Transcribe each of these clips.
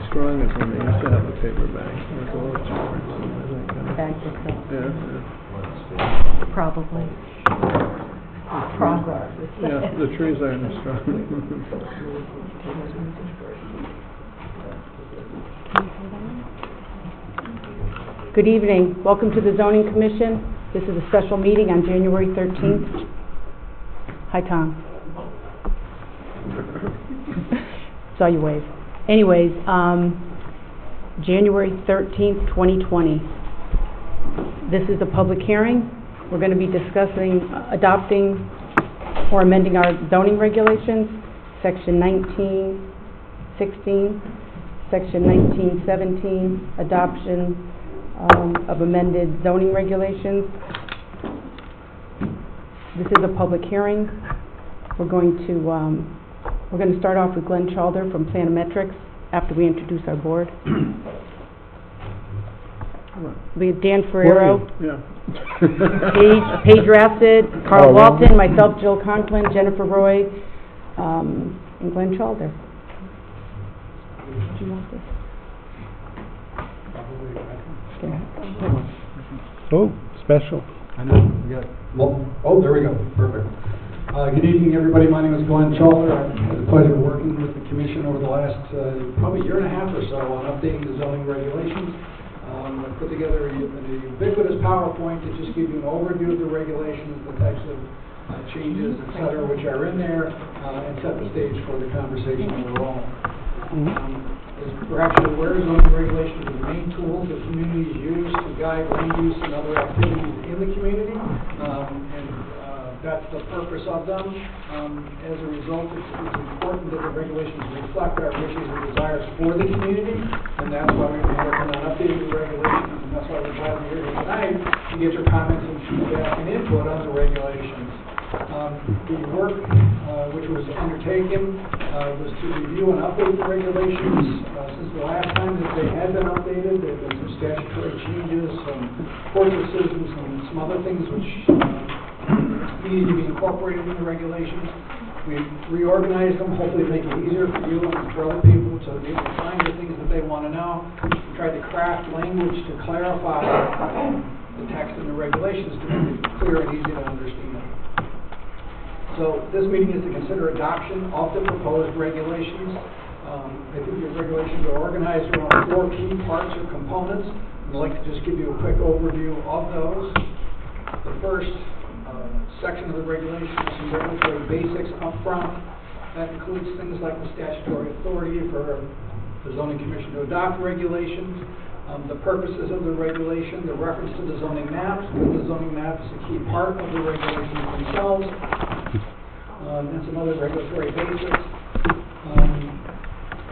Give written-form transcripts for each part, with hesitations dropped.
strong as when they used to have the paper bag. It's a little cheaper. Bag itself. Yeah. Probably. Progress. Yeah, the trees aren't as strong. Good evening. Welcome to the Zoning Commission. This is a special meeting on January 13th. Hi, Tom. Saw you wave. Anyways, January 13th, 2020. This is a public hearing. We're going to be discussing adopting or amending our zoning regulations, Section 1916, Section 1917, adoption of amended zoning regulations. This is a public hearing. We're going to start off with Glenn Chalder from Planometrics after we introduce our board. We have Dan Ferrero, Yeah. Paige Rasted, Carl Walton, myself, Jill Conklin, Jennifer Roy, and Glenn Chalder. Do you want this? Oh, special. I know, we got, well, there we go, perfect. Good evening, everybody. My name is Glenn Chalder. I've had the pleasure of working with the Commission over the last probably year and a half or so on updating the zoning regulations. I put together a ubiquitous PowerPoint to just give you an overview of the regulations, the types of changes, et cetera, which are in there, and set the stage for the conversation overall. As perhaps you're aware, zoning regulations are the main tools that communities use to guide land use and other activities in the community, that's the purpose of them. As a result, it's important that the regulations reflect our wishes and desires for the community, and that's why we've been working on updating the regulations, and that's why we're glad you're here tonight to get your comments and feedback and input on the regulations. The work which was undertaken was to review and update the regulations. Since the last time that they had been updated, there have been some statutory changes, some court decisions, and some other things which needed to be incorporated in the regulations. We reorganized them, hopefully to make it easier for you and for other people so that they can find the things that they want to know. We tried to craft language to clarify the text in the regulations to make it clear and easy to understand. So this meeting is to consider adoption of the proposed regulations. I think the regulations are organized around 4 key parts or components. I'd like to just give you a quick overview of those. The first section of the regulations is some regulatory basics up front. That includes things like the statutory authority for the Zoning Commission to adopt regulations, the purposes of the regulation, the reference to the zoning maps, because the zoning map is a key part of the regulations themselves, and some other regulatory basics.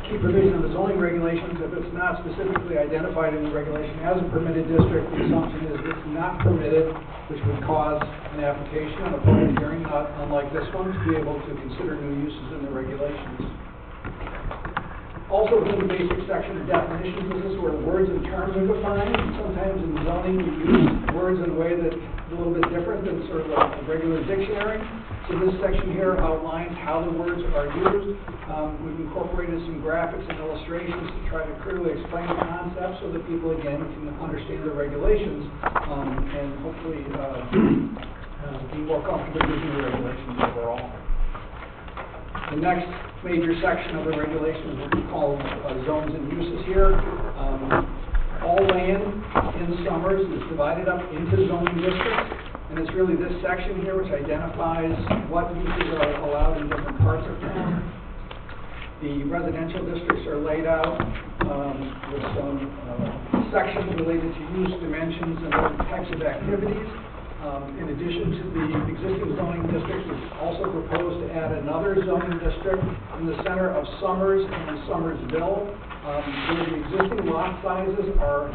Key provision of the zoning regulations, if it's not specifically identified in the regulation as a permitted district, the assumption is it's not permitted, which would cause an application on a public hearing, not unlike this one, to be able to consider new uses in the regulations. Also, within the basic section of definitions, this is where words and terms are defined. Sometimes in zoning, we use words in a way that's a little bit different than sort of a regular dictionary. So this section here outlines how the words are used. We've incorporated some graphics and illustrations to try to clearly explain the concept so that people, again, can understand the regulations and hopefully be more comfortable using the regulations overall. The next major section of the regulations is called zones and uses here. All land in Summers is divided up into zoning districts, and it's really this section here which identifies what uses are allowed in different parts of town. The residential districts are laid out with some sections related to use, dimensions, and other types of activities. In addition to the existing zoning district, we've also proposed to add another zoning district in the center of Summers and Summersville, where the existing lot sizes are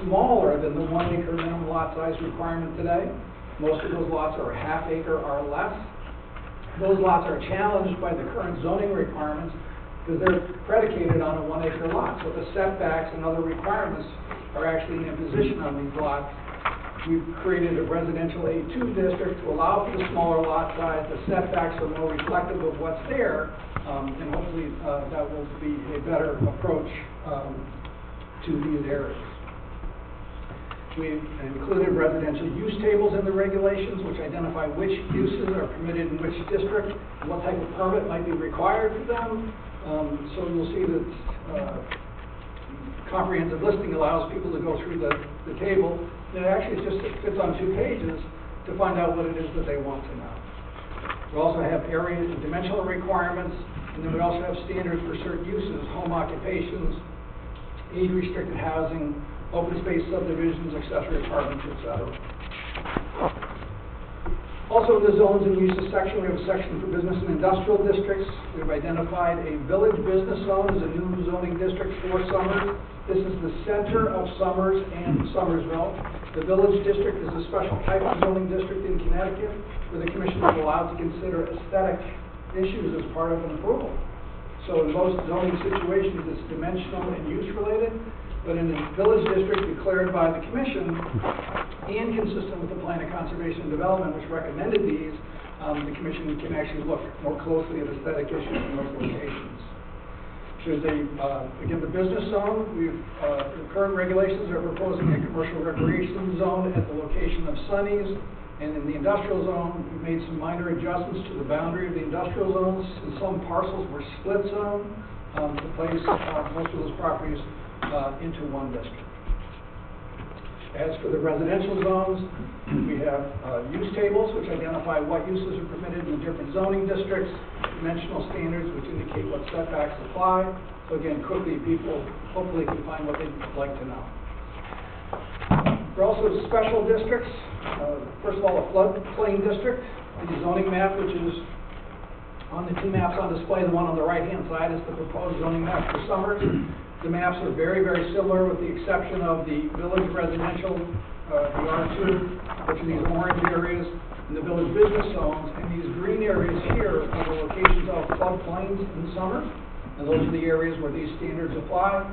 smaller than the 1 acre minimum lot size requirement today. Most of those lots are ½ acre or less. Those lots are challenged by the current zoning requirements because they're predicated on a 1 acre lot. So the setbacks and other requirements are actually an imposition on these lots. We've created a residential A2 district to allow for the smaller lot size. The setbacks are more reflective of what's there, and hopefully that will be a better approach to these areas. We've included residential use tables in the regulations, which identify which uses are permitted in which district, and what type of permit might be required for them. So you'll see that comprehensive listing allows people to go through the table, and it actually just fits on 2 pages to find out what it is that they want to know. We also have area and dimensional requirements, and then we also have standards for certain uses, home occupations, age-restricted housing, open space subdivisions, accessory apartments, etc. Also in the zones and uses section, we have a section for business and industrial districts. We've identified a village business zone as a new zoning district for Summers. This is the center of Summers and Summersville. The village district is a special type of zoning district in Connecticut where the commission is allowed to consider aesthetic issues as part of an approval. So in most zoning situations, it's dimensional and use related. But in a village district declared by the commission and consistent with the plan of conservation and development, which recommended these, the commission can actually look more closely at aesthetic issues in those locations. There's again, the business zone. The current regulations are proposing a commercial recreation zone at the location of Sunny's. And in the industrial zone, we've made some minor adjustments to the boundary of the industrial zones. And some parcels were split zone to place most of those properties into one district. As for the residential zones, we have use tables which identify what uses are permitted in the different zoning districts, dimensional standards which indicate what setbacks apply. So again, quickly people hopefully can find what they'd like to know. There are also special districts. First of all, a floodplain district. The zoning map, which is on the 2 maps on display, the one on the right-hand side is the proposed zoning map for Summers. The maps are very, very similar with the exception of the village residential, the R2, which are these orange areas, and the village business zones. And these green areas here are the locations of floodplains in Summers, and those are the areas where these standards apply.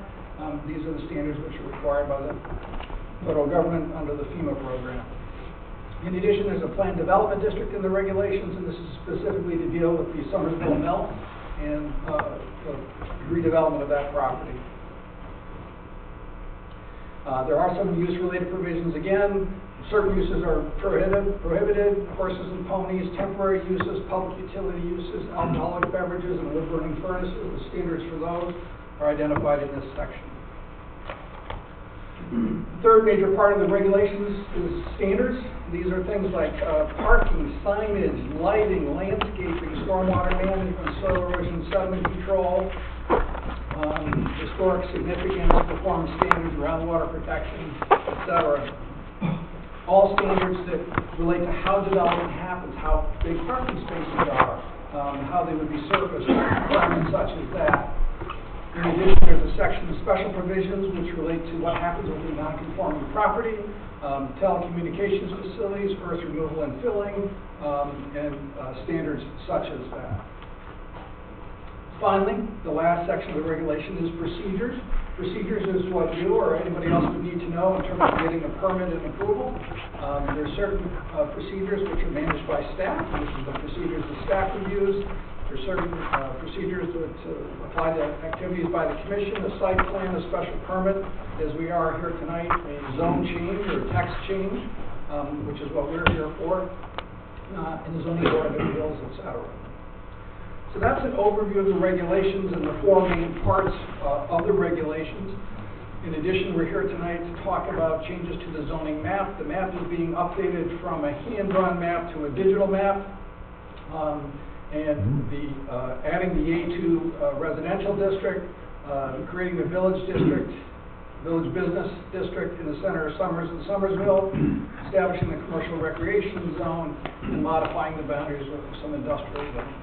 These are the standards which are required by the federal government under the FEMA program. In addition, there's a planned development district in the regulations, and this is specifically to deal with the Summersville Mill and the redevelopment of that property. There are some use-related provisions. Again, certain uses are prohibited, horses and ponies, temporary uses, public utility uses, alcoholic beverages, and wood-burning furnaces. The standards for those are identified in this section. The third major part of the regulations is standards. These are things like parking, signage, lighting, landscaping, stormwater management, soil erosion, sediment control, historic significance, performance standards, groundwater protection, etc. All standards that relate to how development happens, how big parking spaces are, how they would be surfaced, requirements such as that. In addition, there's a section of special provisions which relate to what happens with the non-conforming property, telecommunications facilities, earth removal and filling, and standards such as that. Finally, the last section of the regulation is procedures. Procedures is what you or anybody else would need to know in terms of getting a permit and approval. There are certain procedures which are managed by staff, and this is the procedures the staff would use. There are certain procedures that apply to activities by the commission, a site plan, a special permit, as we are here tonight, a zone change or text change, which is what we're here for, and the zoning board of appeals, etc. So that's an overview of the regulations and the 4 main parts of the regulations. In addition, we're here tonight to talk about changes to the zoning map. The map is being updated from a hand-drawn map to a digital map. And adding the A2 residential district, creating the village district, village business district in the center of Summers and Summersville, establishing the commercial recreation zone, and modifying the boundaries with some industrial zones.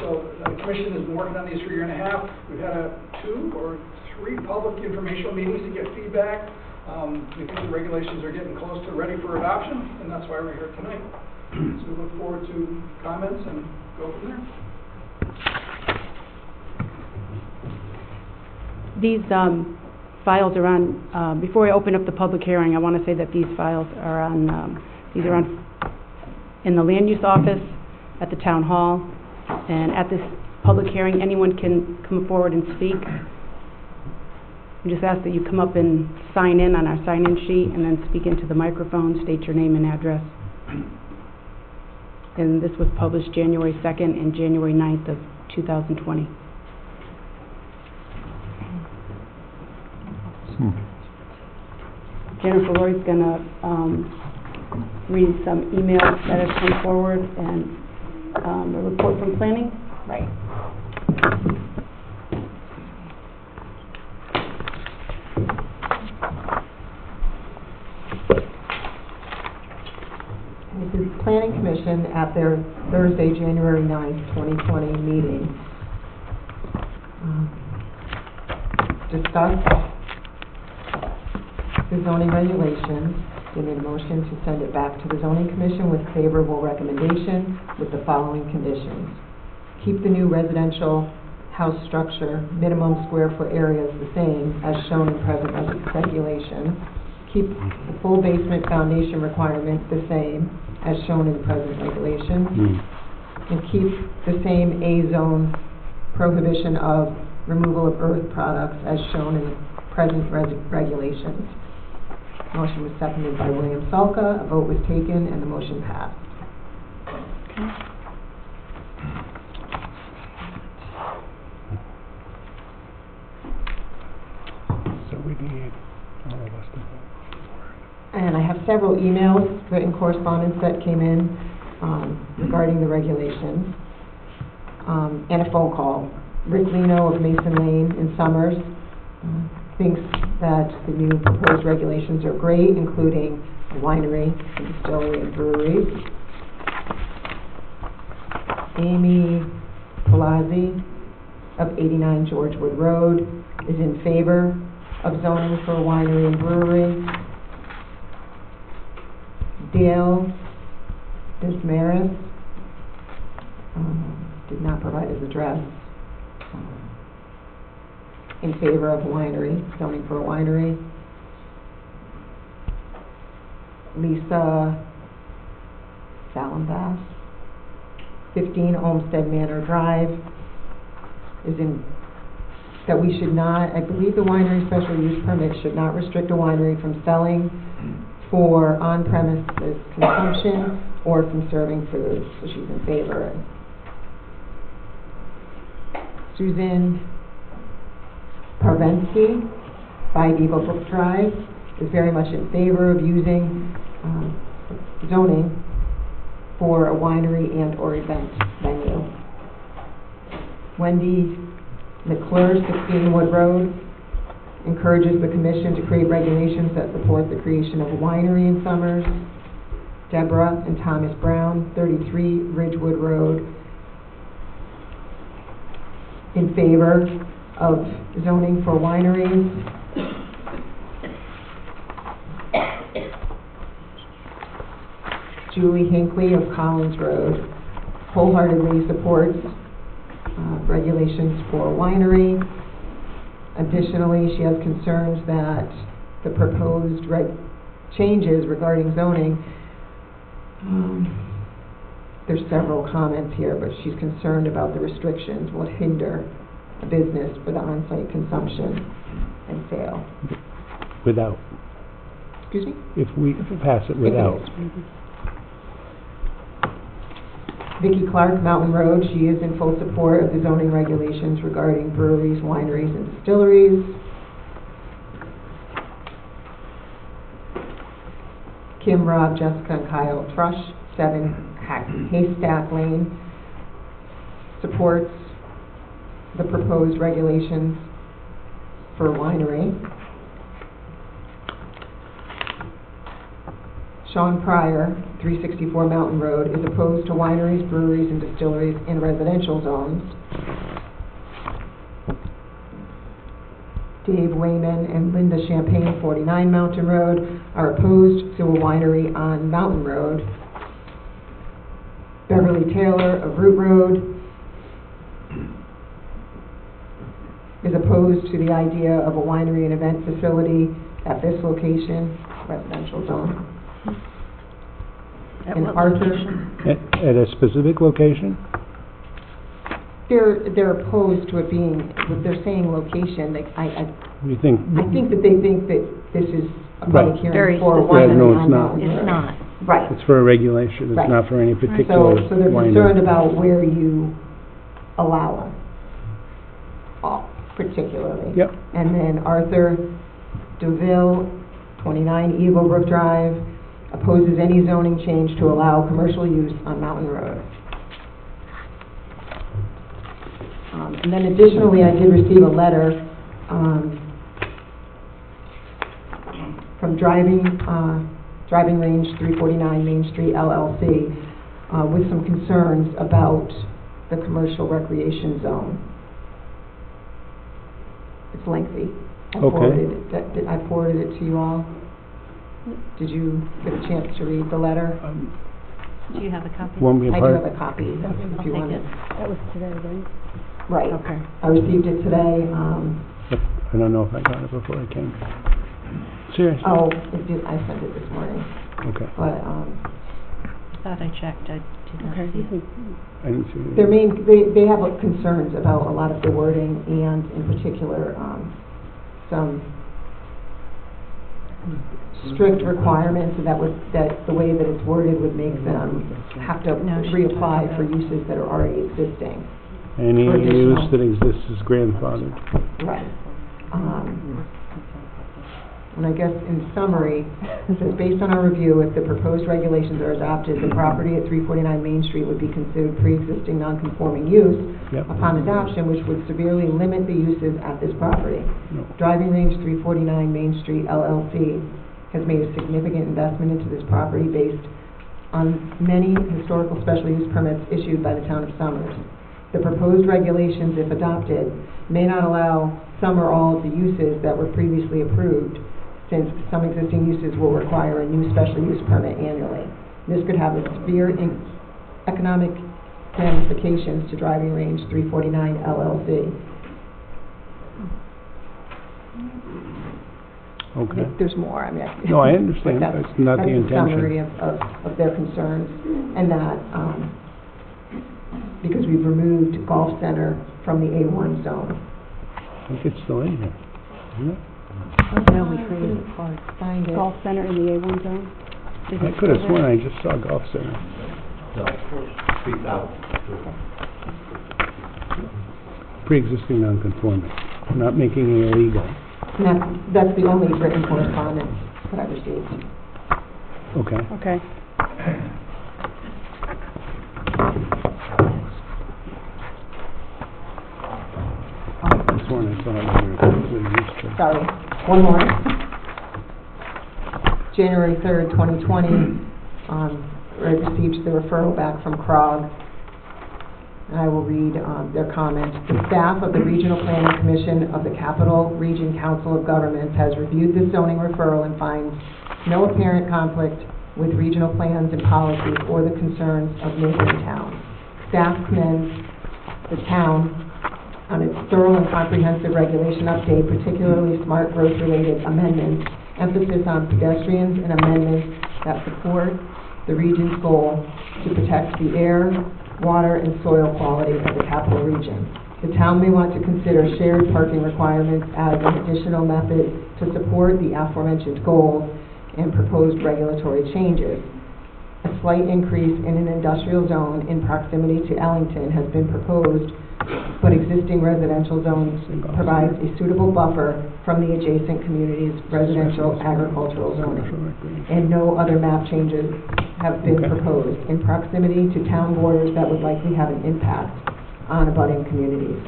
So the commission has been working on these for a year and a half. We've had 2 or 3 public informational meetings to get feedback. We think the regulations are getting close to ready for adoption, and that's why we're here tonight. So we look forward to comments and go from there. These files are on, before I open up the public hearing, I want to say that these files are on, in the land use office, at the town hall, and at this public hearing, anyone can come forward and speak. We just ask that you come up and sign in on our sign-in sheet, and then speak into the microphone, state your name and address. And this was published January 2nd and January 9th of 2020. Jennifer Lloyd's going to read some emails that have come forward and a report from planning. Right. This is Planning Commission at their Thursday, January 9th, 2020 meeting. Discuss the zoning regulations. Give me a motion to send it back to the zoning commission with favorable recommendation with the following conditions. Keep the new residential house structure minimum square foot areas the same as shown in present regulations. Keep the full basement foundation requirement the same as shown in present regulations. And keep the same A-zone prohibition of removal of earth products as shown in present regulations. Motion was seconded by William Salka. A vote was taken, and the motion passed. So we need all of us to vote. And I have several emails, written correspondence that came in regarding the regulations, and a phone call. Rick Lino of Mason Lane in Summers thinks that the new proposed regulations are great, including a winery, a distillery, and breweries. Amy Palazzi of 89 George Wood Road is in favor of zoning for a winery and brewery. Dale Dismaris did not provide his address. In favor of winery, zoning for a winery. Lisa Salenbass, 15 Olmsted Manor Drive, is in that we should not, I believe the winery special use permit should not restrict a winery from selling for on-premises consumption or from serving food, so she's in favor. Susan Parvensky, 5 Eagle Brook Drive, is very much in favor of using zoning for a winery and or event venue. Wendy McClure, 16 Wood Road, encourages the commission to create regulations that support the creation of a winery in Summers. Deborah and Thomas Brown, 33 Ridgewood Road, in favor of zoning for wineries. Julie Hinckley of Collins Road wholeheartedly supports regulations for a winery. Additionally, she has concerns that the proposed changes regarding zoning, there's several comments here, but she's concerned about the restrictions will hinder a business for the on-site consumption and sale. Without. Excuse me? If we pass it without. Vicki Clark, Mountain Road, she is in full support of the zoning regulations regarding breweries, wineries, and distilleries. Kim, Rob, Jessica, and Kyle Thrush, 7 Haystack Lane, supports the proposed regulations for a winery. Sean Pryor, 364 Mountain Road, is opposed to wineries, breweries, and distilleries in residential zones. Dave Wayman and Linda Champagne, 49 Mountain Road, are opposed to a winery on Mountain Road. Beverly Taylor of Root Road is opposed to the idea of a winery and event facility at this location, residential zone. At And what Arthur, location? At a specific location? they're opposed to it being, they're saying location, like, You think? I think that they think that this is a public Right. Very hearing for specific. winery Yeah, no, it's on not. Mountain It's Road. not. Right. It's for a regulation, Right. it's not for any particular So they're winery. concerned about where you allow them, particularly. Yep. And then Arthur DeVille, 29 Eagle Brook Drive, opposes any zoning change to allow commercial use on Mountain Road. And then additionally, I did receive a letter from Driving Range 349 Main Street LLC with some concerns about the commercial recreation zone. It's lengthy. I forwarded it to you all. Did you get a chance to read the letter? Do you have a copy? Won't be a I do part. have a copy, if I'll you take want it. it. That was today, right? Right. Okay. I received it today. Yep. I don't know if I got it before I came. Seriously? Oh, I sent it this morning, Okay. but, Thought I checked, I did not see it. I didn't see it. they have concerns about a lot of the wording and in particular, some strict requirements that the way that it's worded would make them have to No, she's reapply talking for about- uses that are already existing. Any for additional- use that exists is grandfathered. Right. And I guess in summary, it says, based on our review, if the proposed regulations are adopted, the property at 349 Main Street would be considered pre-existing non-conforming use Yep. upon adoption, which would severely limit the uses at this property. No. Driving Range 349 Main Street LLC has made a significant investment into this property based on many historical special use permits issued by the town of Summers. The proposed regulations, if adopted, may not allow some or all of the uses that were previously approved, since some existing uses will require a new special use permit annually. This could have severe economic ramifications to Driving Range 349 LLC. Okay. There's more, No, I understand. but That's not the That's a summary intention. of their concerns, and that, because we've removed Golf Center from the A1 zone. I think it's still in here, isn't it? No, we created a part. Find it. Golf center in the A1 zone? Is I it could have still sworn there? I just saw Golf Center. Pre-existing non-conforming, not making it illegal. And that's the only written correspondence that I received. Okay. Okay. I sworn I saw it in there. Sorry, one more. January 3rd, 2020, I received the referral back from CROG. And I will read their comments. The staff of the Regional Planning Commission of the Capital Region Council of Governments has reviewed the zoning referral and finds no apparent conflict with regional plans and policies or the concerns of neighboring towns. Staff commends the town on its thorough and comprehensive regulation update, particularly smart growth-related amendments, emphasis on pedestrians and amendments that support the region's goal to protect the air, water, and soil quality of the capital region. The town may want to consider shared parking requirements as an additional method to support the aforementioned goals and proposed regulatory changes. A slight increase in an industrial zone in proximity to Ellington has been proposed, but existing residential zones provides a suitable buffer from the adjacent community's residential agricultural zoning. And no other map changes have been proposed in proximity to town borders that would likely have an impact on abutting communities.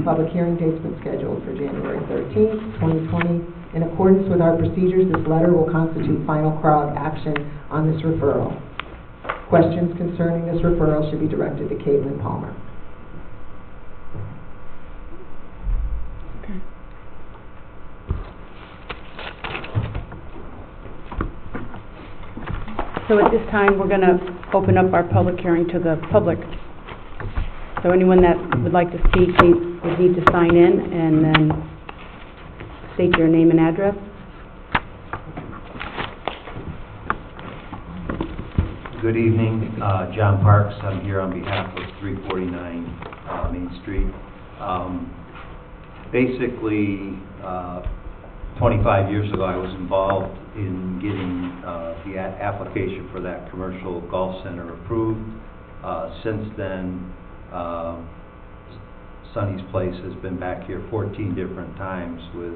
Public hearing date's been scheduled for January 13th, 2020. In accordance with our procedures, this letter will constitute final CROG action on this referral. Questions concerning this referral should be directed to Caitlin Palmer. So at this time, we're going to open up our public hearing to the public. So anyone that would like to speak would need to sign in and then state your name and address. Good evening, John Parks. I'm here on behalf of 349 Main Street. Basically, 25 years ago, I was involved in getting the application for that commercial golf center approved. Since then, Sonny's Place has been back here 14 different times with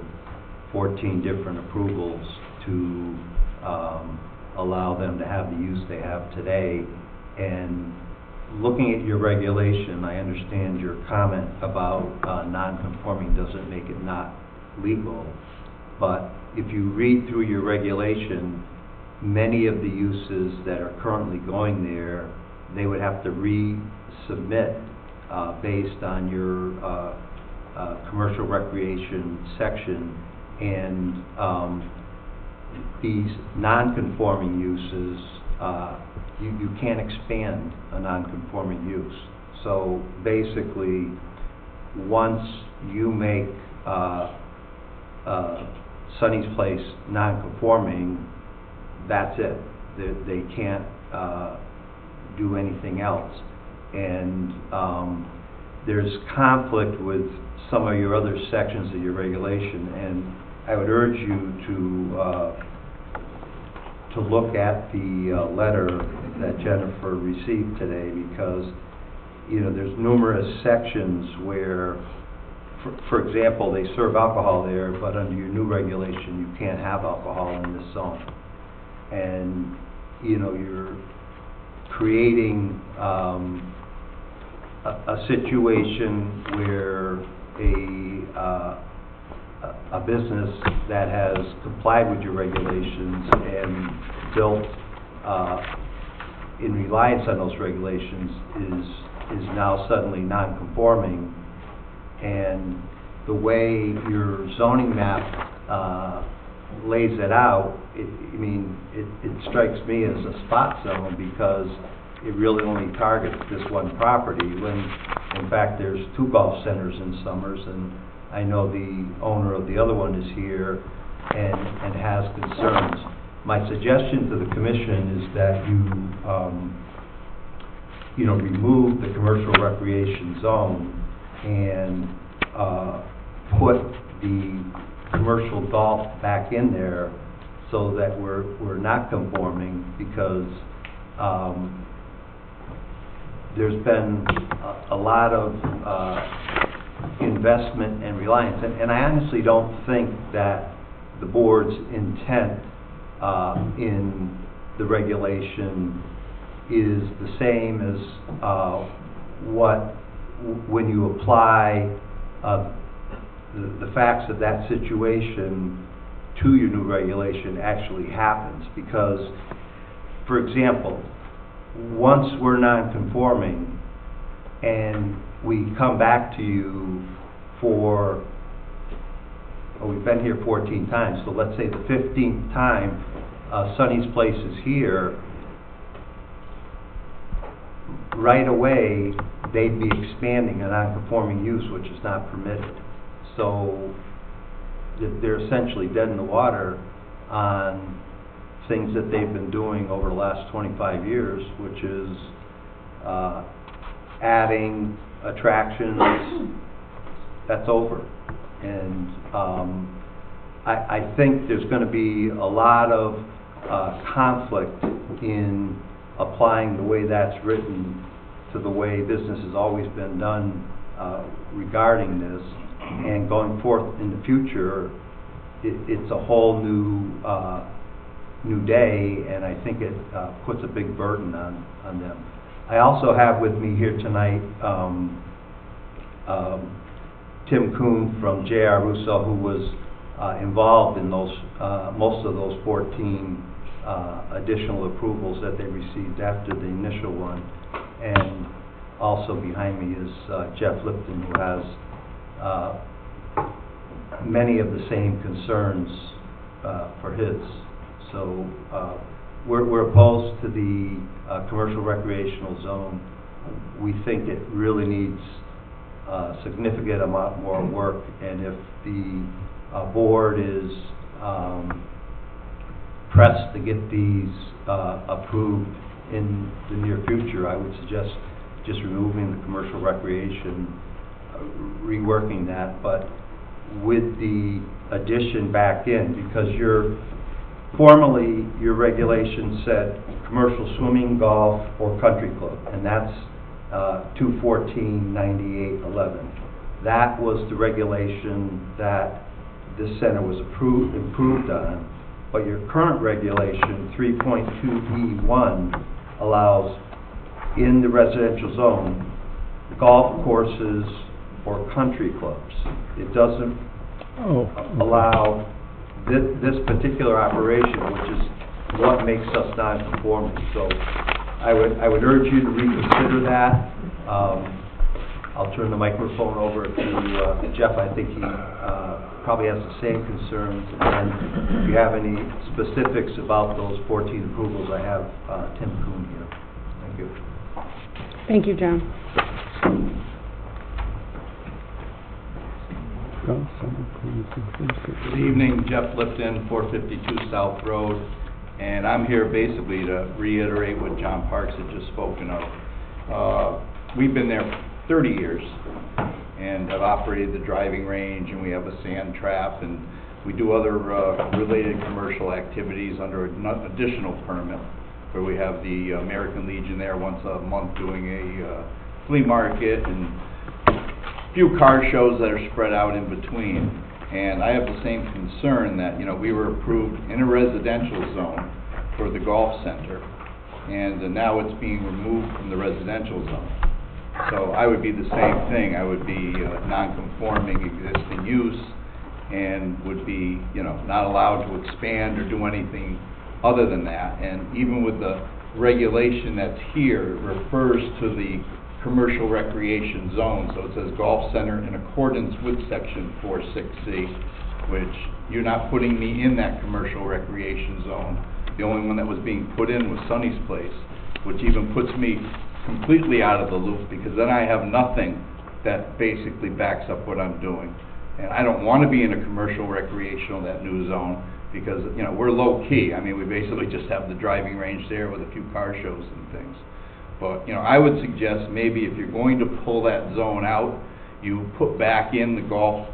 14 different approvals to allow them to have the use they have today. And looking at your regulation, I understand your comment about non-conforming doesn't make it not legal. But if you read through your regulation, many of the uses that are currently going there, they would have to resubmit based on your commercial recreation section. And these non-conforming uses, you can't expand a non-conforming use. So basically, once you make Sonny's Place non-conforming, that's it. They can't do anything else. And there's conflict with some of your other sections of your regulation, and I would urge you to look at the letter that Jennifer received today, because there's numerous sections where, for example, they serve alcohol there, but under your new regulation you can't have alcohol in this zone. And you're creating a situation where a business that has complied with your regulations and built in reliance on those regulations is now suddenly non-conforming. And the way your zoning map lays it out, it strikes me as a spot zone, because it really only targets this one property, when in fact there's 2 golf centers in Summers, and I know the owner of the other one is here and has concerns. My suggestion to the commission is that you remove the commercial recreation zone and put the commercial golf back in there, so that we're not conforming, because there's been a lot of investment and reliance, and I honestly don't think that the board's intent in the regulation is the same as when you apply the facts of that situation to your new regulation actually happens. Because, for example, once we're non-conforming and we come back to you we've been here 14 times, so let's say the 15th time Sonny's Place is here, right away they'd be expanding a non-conforming use, which is not permitted. So they're essentially dead in the water on things that they've been doing over the last 25 years, which is adding attractions. That's over. And I think there's going to be a lot of conflict in applying the way that's written to the way business has always been done regarding this. And going forth in the future, it's a whole new day, and I think it puts a big burden on them. I also have with me here tonight Tim Kuhn from J.R. Russo, who was involved in those most of those 14 additional approvals that they received after the initial one. And also behind me is Jeff Lipton, who has many of the same concerns for his. So we're opposed to the commercial recreational zone we think it really needs a significant amount more work, and if the board is pressed to get these approved in the near future, I would suggest just removing the commercial recreation, reworking that, but with the addition back in, because formally your regulation said commercial swimming, golf, or country club, and that's 214-9811. That was the regulation that this center was improved on, but your current regulation, 3.2E1, allows in the residential zone golf courses or country clubs. It doesn't allow this particular operation, which is what makes us non-conforming. So I would urge you to reconsider that. I'll turn the microphone over to Jeff. I think he probably has the same concerns. And if you have any specifics about those 14 approvals, I have Tim Kuhn here. Thank you. Thank you, John. Good evening, Jeff Lipton, 452 South Road, and I'm here basically to reiterate what John Parks had just spoken of. We've been there 30 years and have operated the driving range, and we have a sand trap, and we do other related commercial activities under an additional permit, where we have the American Legion there once a month doing a flea market and few car shows that are spread out in between. And I have the same concern that, we were approved in a residential zone for the golf center, and now it's being removed from the residential zone. So I would be the same thing. I would be non-conforming existing use and would be, not allowed to expand or do anything other than that. And even with the regulation that's here, it refers to the commercial recreation zone, so it says golf center in accordance with section 46C, which you're not putting me in that commercial recreation zone. The only one that was being put in was Sonny's Place, which even puts me completely out of the loop, because then I have nothing that basically backs up what I'm doing. And I don't want to be in a commercial recreational, that new zone, because, we're low key. I mean, we basically just have the driving range there with a few car shows and things. But, I would suggest maybe if you're going to pull that zone out, you put back in the golf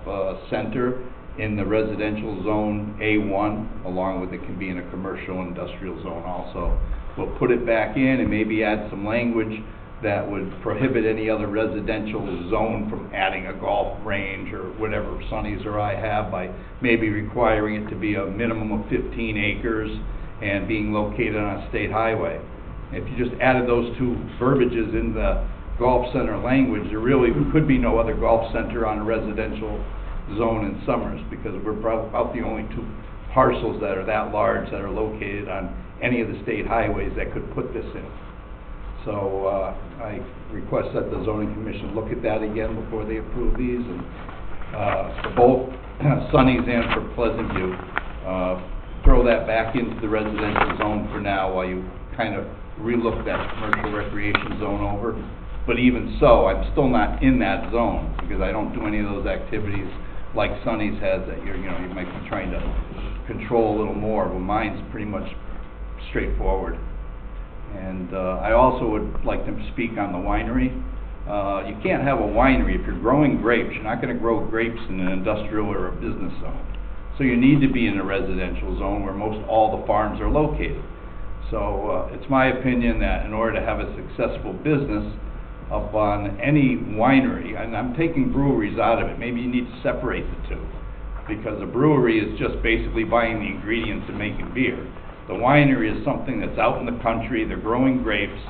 center in the residential zone A1, along with it can be in a commercial industrial zone also. But put it back in and maybe add some language that would prohibit any other residential zone from adding a golf range or whatever Sonny's or I have, by maybe requiring it to be a minimum of 15 acres and being located on a state highway. If you just added those two verbiages in the golf center language, there really could be no other golf center on a residential zone in Summers, because we're about the only two parcels that are that large that are located on any of the state highways that could put this in. So I request that the zoning commission look at that again before they approve these, and for both Sonny's and for Pleasant View, throw that back into the residential zone for now while you kind of relook that commercial recreation zone over. But even so, I'm still not in that zone, because I don't do any of those activities like Sonny's has that you might be trying to control a little more. Well, mine's pretty much straightforward. And I also would like to speak on the winery. You can't have a winery if you're growing grapes. You're not going to grow grapes in an industrial or a business zone. So you need to be in a residential zone where most all the farms are located. So it's my opinion that in order to have a successful business up on any winery, and I'm taking breweries out of it, maybe you need to separate the two, because a brewery is just basically buying the ingredients and making beer. The winery is something that's out in the country, they're growing grapes.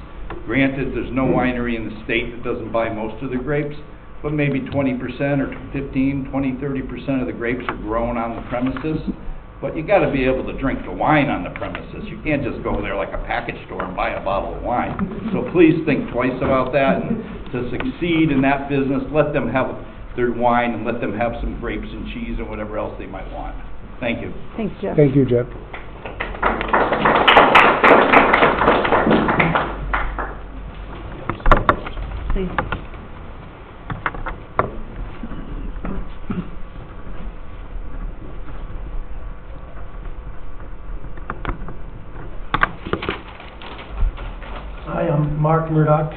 Granted, there's no winery in the state that doesn't buy most of the grapes, but maybe 20% or 15, 20, 30% of the grapes are grown on the premises. But you got to be able to drink the wine on the premises. You can't just go there like a package store and buy a bottle of wine. So please think twice about that. And to succeed in that business, let them have their wine and let them have some grapes and cheese and whatever else they might want. Thank you. Thanks, Jeff. Thank you, Jeff. please. Hi, I'm Mark Murdock,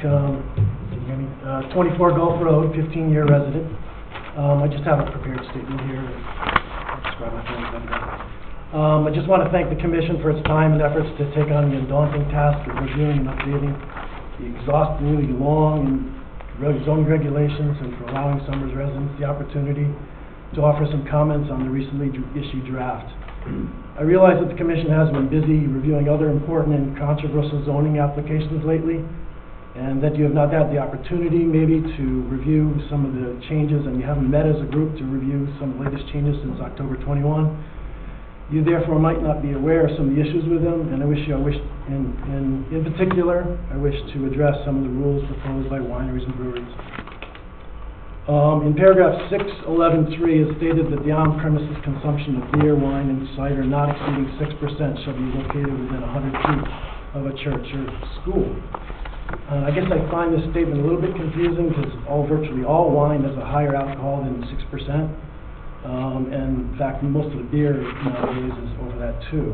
24 Gulf Road, 15-year resident. I just have a prepared statement here. I just want to thank the Commission for its time and efforts to take on the daunting task of reviewing and updating the exhaustively long zoning regulations and for allowing Summers residents the opportunity to offer some comments on the recently issued draft. I realize that the Commission has been busy reviewing other important and controversial zoning applications lately, and that you have not had the opportunity maybe to review some of the changes, and you haven't met as a group to review some of the latest changes since October 21. You therefore might not be aware of some of the issues with them, and in particular, I wish to address some of the rules proposed by wineries and breweries. In paragraph 611.3, it's stated that the on-premises consumption of beer, wine, and cider not exceeding 6% shall be located within 100 feet of a church or school. I guess I find this statement a little bit confusing because virtually all wine has a higher alcohol than 6%. And in fact, most of the beer nowadays is over that too.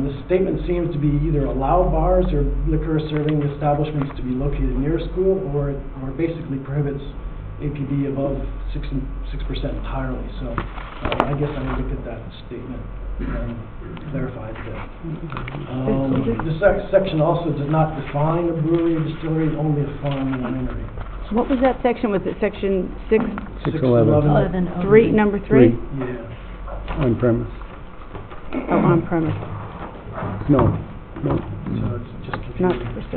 This statement seems to be either allow bars or liquor serving establishments to be located near a school, or basically prohibits APB above 6% entirely. So I guess I'm going to look at that statement and clarify that. This section also does not define a brewery or distillery, only a farm and winery. What was that section? Was it section 6? 611. 3, number 3? Yeah. On premise. Oh, on premise. No. So it's just Not confusing.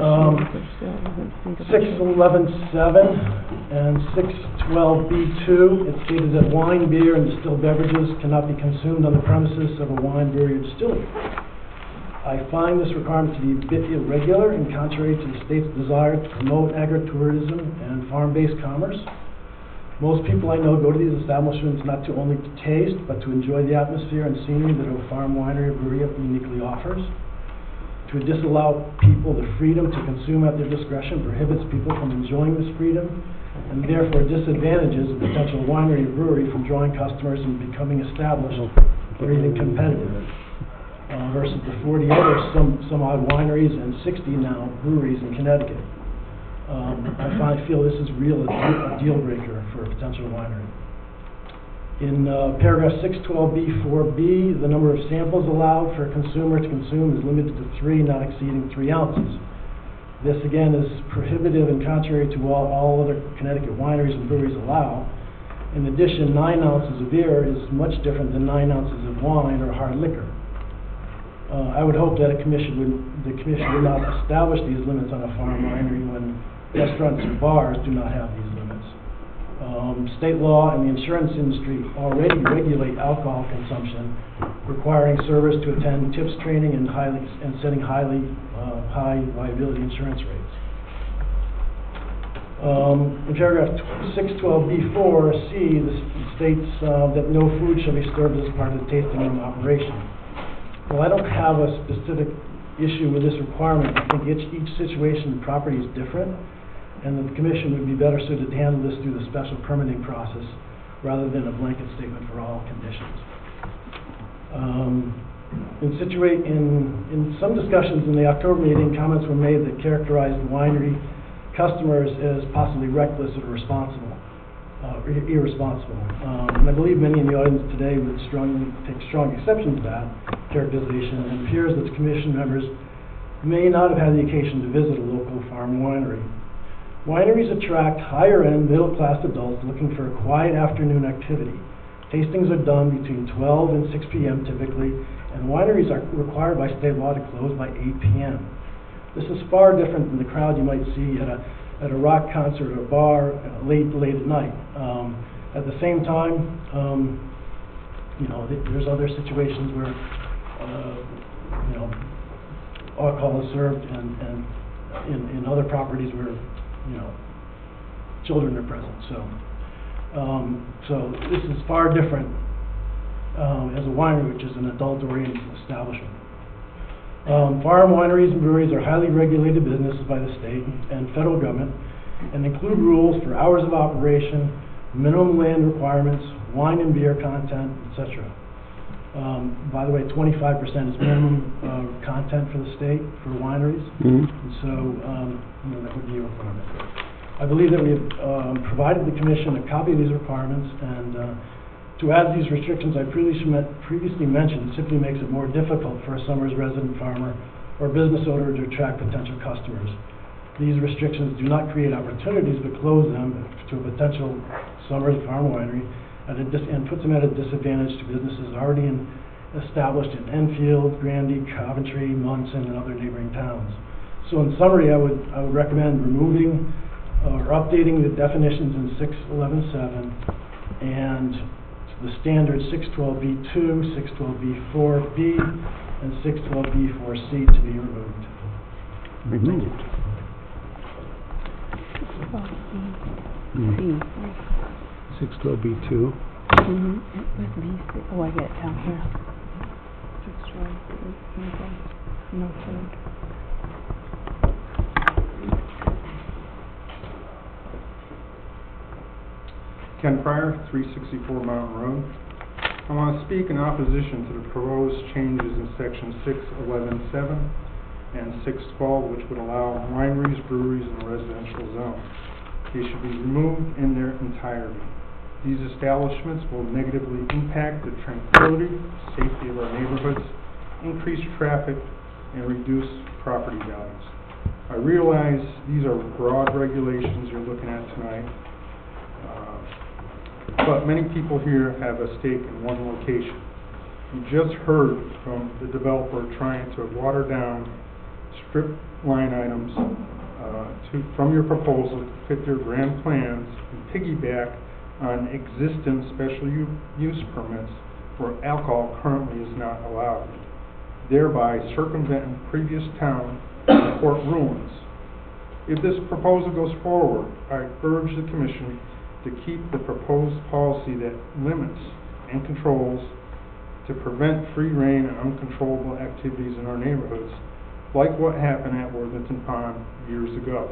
611.7 and 612B2, it stated that wine, beer, and distilled beverages cannot be consumed on the premises of a wine, brewery, or distillery. I find this requirement to be a bit irregular and contrary to the state's desire to promote agritourism and farm-based commerce. Most people I know go to these establishments not to only to taste, but to enjoy the atmosphere and scenery that a farm, winery, or brewery uniquely offers. To disallow people the freedom to consume at their discretion prohibits people from enjoying this freedom, and therefore disadvantages a potential winery or brewery from drawing customers and becoming established or even competitive. Versus the 48 or some odd wineries and 60 now breweries in Connecticut. I feel this is a deal breaker for a potential winery. In paragraph 612B4B, the number of samples allowed for a consumer to consume is limited to 3, not exceeding 3 ounces. This again is prohibitive and contrary to what all other Connecticut wineries and breweries allow. In addition, 9 ounces of beer is much different than 9 ounces of wine or hard liquor. I would hope that the commission would not establish these limits on a farm winery when restaurants and bars do not have these limits. State law and the insurance industry already regulate alcohol consumption, requiring servers to attend tips training and setting high liability insurance rates. In paragraph 612B4C, this states that no food shall be served as part of the tasting room operation. Well, I don't have a specific issue with this requirement. I think each situation and property is different, and the Commission would be better suited to handle this through the special permitting process rather than a blanket statement for all conditions. In some discussions in the October meeting, comments were made that characterized winery customers as possibly reckless or irresponsible. And I believe many in the audience today would take strong exception to that characterization, and it appears that the Commission members may not have had the occasion to visit a local farm winery. Wineries attract higher-end, middle-class adults looking for a quiet afternoon activity. Tastings are done between 12 and 6 p.m. typically, and wineries are required by state law to close by 8 p.m. This is far different than the crowd you might see at a rock concert or a bar late at night. At the same time, there's other situations where alcohol is served and in other properties where children are present. So this is far different as a winery, which is an adult-oriented establishment. Farm wineries and breweries are highly regulated businesses by the state and federal government, and include rules for hours of operation, minimum land requirements, wine and beer content, etc. By the way, 25% is minimum content for the state for wineries, and so that would be a requirement. I believe that we have provided the commission a copy of these requirements, and to add these restrictions I previously mentioned simply makes it more difficult for a Summers resident farmer or business owner to attract potential customers. These restrictions do not create opportunities but close them to a potential Summers farm winery and puts them at a disadvantage to businesses already established in Enfield, Grandy, Coventry, Munson, and other neighboring towns. So in summary, I would recommend removing or updating the definitions in 611.7 and the standard 612B2, 612B4B, and 612B4C to be removed. Removed. C. 612B2. Where's B? Oh, I get it down here. 612B. No food. Ken Pryor, 364 Mountain Road. I want to speak in opposition to the proposed changes in section 611.7 and 612, which would allow wineries, breweries, in the residential zone. They should be removed in their entirety. These establishments will negatively impact the tranquility, safety of our neighborhoods, increase traffic, and reduce property values. I realize these are broad regulations you're looking at tonight, but many people here have a stake in one location. You just heard from the developer trying to water down, strip line items from your proposal to fit their grand plans and piggyback on existing special use permits where alcohol currently is not allowed, thereby circumventing previous town and court rulings. If this proposal goes forward, I urge the Commission to keep the proposed policy that limits and controls to prevent free reign and uncontrollable activities in our neighborhoods, like what happened at Worthington Pond years ago.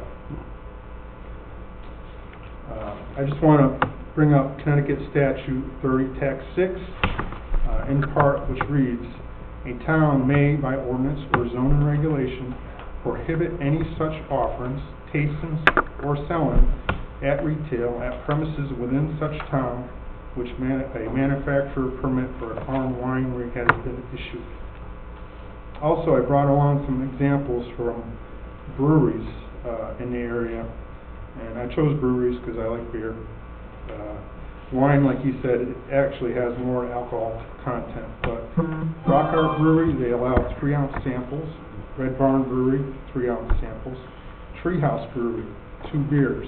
I just want to bring up Connecticut Statute 30 Tax 6 in part, which reads, a town may, by ordinance or zoning regulation, prohibit any such offerings, tastings, or selling at retail at premises within such town which a manufacturer permit for a farm winery has been issued. Also, I brought along some examples from breweries in the area, and I chose breweries because I like beer. Wine, like you said, it actually has more alcohol content, but Rock Art Brewery, they allow 3-ounce samples. Red Barn Brewery, 3-ounce samples. Treehouse Brewery, 2 beers.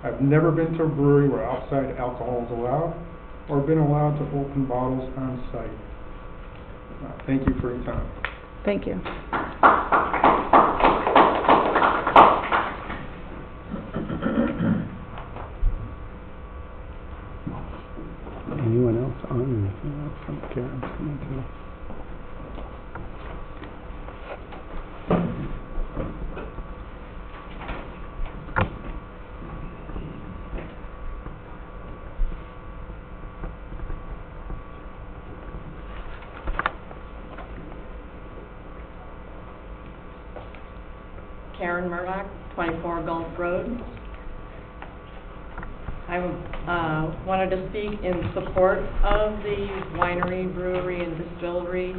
I've never been to a brewery where outside alcohol is allowed or been allowed to open bottles on site. Thank you for your time. Thank you. Anyone else on anything else from Karen's coming to? Karin Murdoch, 24 Gulf Road. I wanted to speak in support of the winery, brewery, and distillery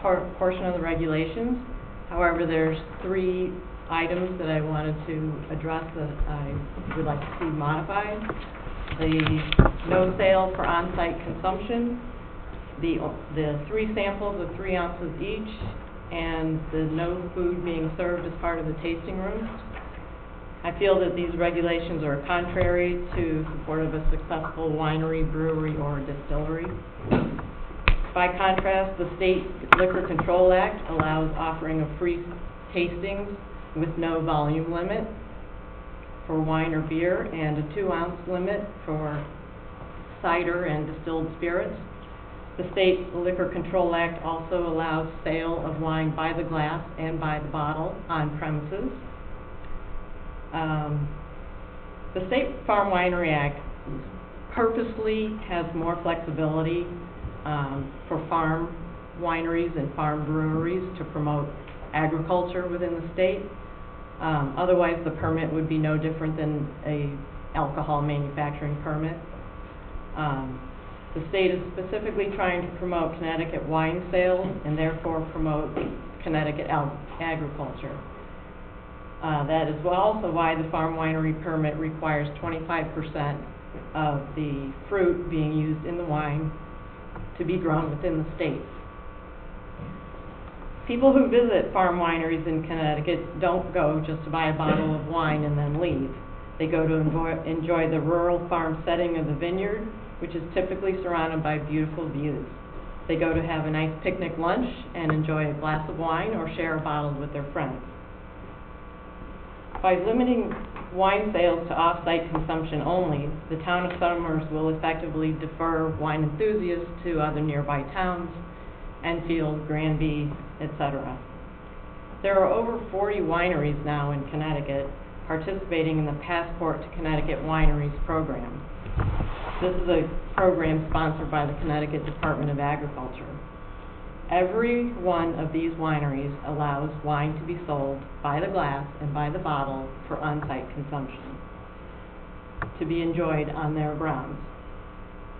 portion of the regulations. However, there's 3 items that I wanted to address that I would like to see modified. The no sale for on-site consumption, the 3 samples of 3 ounces each, and the no food being served as part of the tasting rooms. I feel that these regulations are contrary to support of a successful winery, brewery, or distillery. By contrast, the State Liquor Control Act allows offering of free tastings with no volume limit for wine or beer and a 2-ounce limit for cider and distilled spirits. The State Liquor Control Act also allows sale of wine by the glass and by the bottle on premises. The State Farm Winery Act purposely has more flexibility for farm wineries and farm breweries to promote agriculture within the state. Otherwise, the permit would be no different than a alcohol manufacturing permit. The state is specifically trying to promote Connecticut wine sales and therefore promote Connecticut agriculture. That is also why the farm winery permit requires 25% of the fruit being used in the wine to be grown within the state. People who visit farm wineries in Connecticut don't go just to buy a bottle of wine and then leave. They go to enjoy the rural farm setting of the vineyard, which is typically surrounded by beautiful views. They go to have a nice picnic lunch and enjoy a glass of wine or share a bottle with their friends. By limiting wine sales to off-site consumption only, the town of Somers will effectively defer wine enthusiasts to other nearby towns, Enfield, Granby, etc. There are over 40 wineries now in Connecticut participating in the Passport to Connecticut Wineries program. This is a program sponsored by the Connecticut Department of Agriculture. Every one of these wineries allows wine to be sold by the glass and by the bottle for on-site consumption, to be enjoyed on their grounds.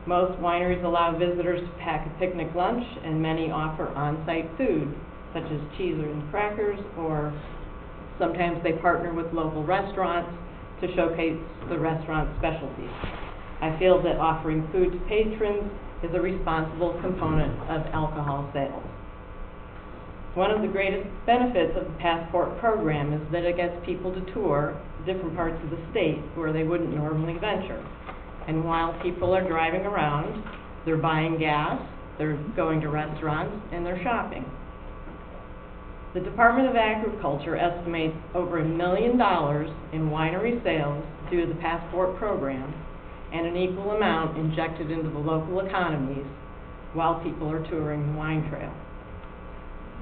Most wineries allow visitors to pack a picnic lunch, and many offer on-site food, such as cheese and crackers, or sometimes they partner with local restaurants to showcase the restaurant's specialties. I feel that offering food to patrons is a responsible component of alcohol sales. One of the greatest benefits of the Passport program is that it gets people to tour different parts of the state where they wouldn't normally venture. And while people are driving around, they're buying gas, they're going to restaurants, and they're shopping. The Department of Agriculture estimates over $1 million in winery sales due to the Passport program, and an equal amount injected into the local economies while people are touring the wine trail.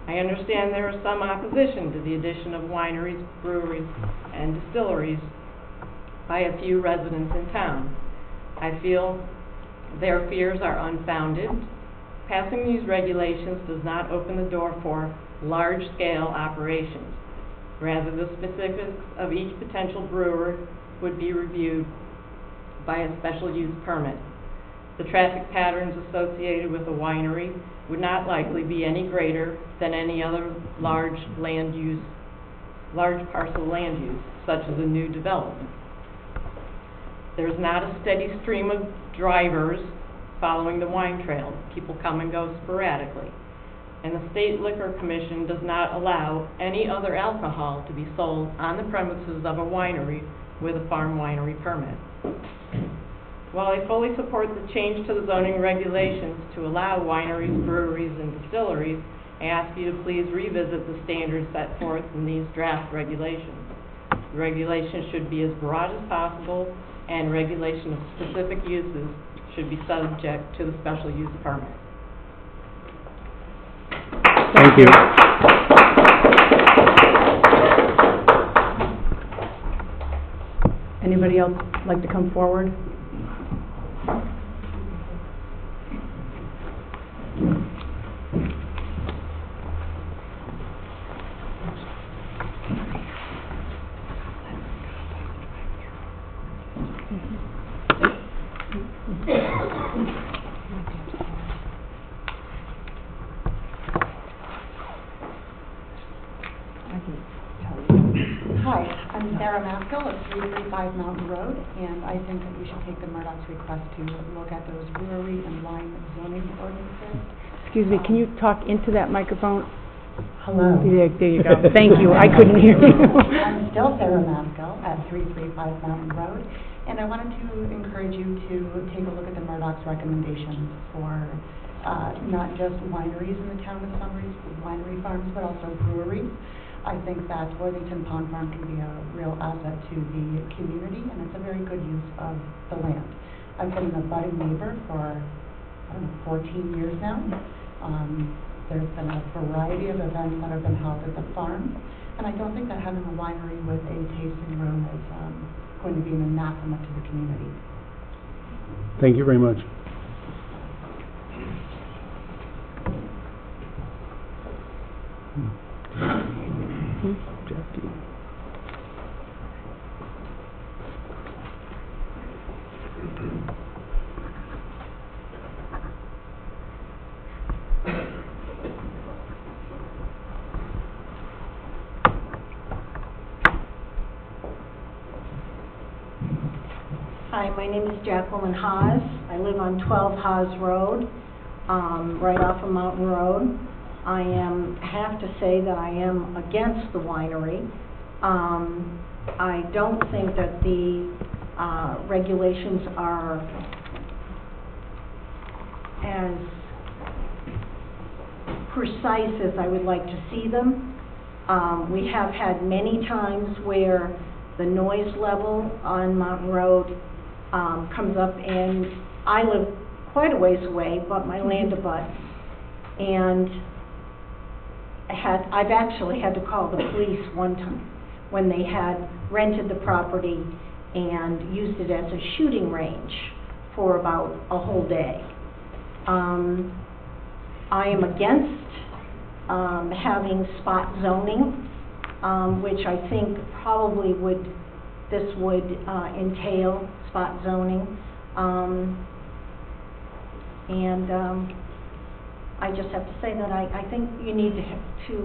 I understand there is some opposition to the addition of wineries, breweries, and distilleries by a few residents in town. I feel their fears are unfounded. Passing these regulations does not open the door for large-scale operations. Rather, the specifics of each potential brewer would be reviewed by a special use permit. The traffic patterns associated with a winery would not likely be any greater than any other large parcel land use, such as a new development. There's not a steady stream of drivers following the wine trail. People come and go sporadically. And the State Liquor Commission does not allow any other alcohol to be sold on the premises of a winery with a farm winery permit. While I fully support the change to the zoning regulations to allow wineries, breweries, and distilleries, I ask you to please revisit the standards set forth in these draft regulations. The regulations should be as broad as possible, and regulation of specific uses should be subject to the special use permit. Thank you. Anybody else like to come forward? Hi, I'm Sarah Maskell of 335 Mountain Road, and I think that we should take the Murdoch's request to look at those brewery and wine zoning ordinances. Excuse me, can you talk into that microphone? Hello. There you go. Thank you. I couldn't hear you. I'm still Sarah Maskell at 335 Mountain Road, and I wanted to encourage you to take a look at the Murdoch's recommendations for not just wineries in the town of Somers, winery farms, but also breweries. I think that Worthington Pond Farm can be a real asset to the community, and it's a very good use of the land. I've been a budding neighbor for, 14 years now. There's been a variety of events that have been held at the farm, and I don't think that having a winery with a tasting room is going to be an anathema to the community. Thank you very much. Jackie. Hi, my name is Jacqueline Haws. I live on 12 Haws Road, right off of Mountain Road. I have to say that I am against the winery. I don't think that the regulations are as precise as I would like to see them. We have had many times where the noise level on Mountain Road comes up, and I live quite a ways away, but my land abuts, and I've actually had to call the police one time when they had rented the property and used it as a shooting range for about a whole day. I am against having spot zoning, which I think probably would entail spot zoning. I just have to say that I think you need to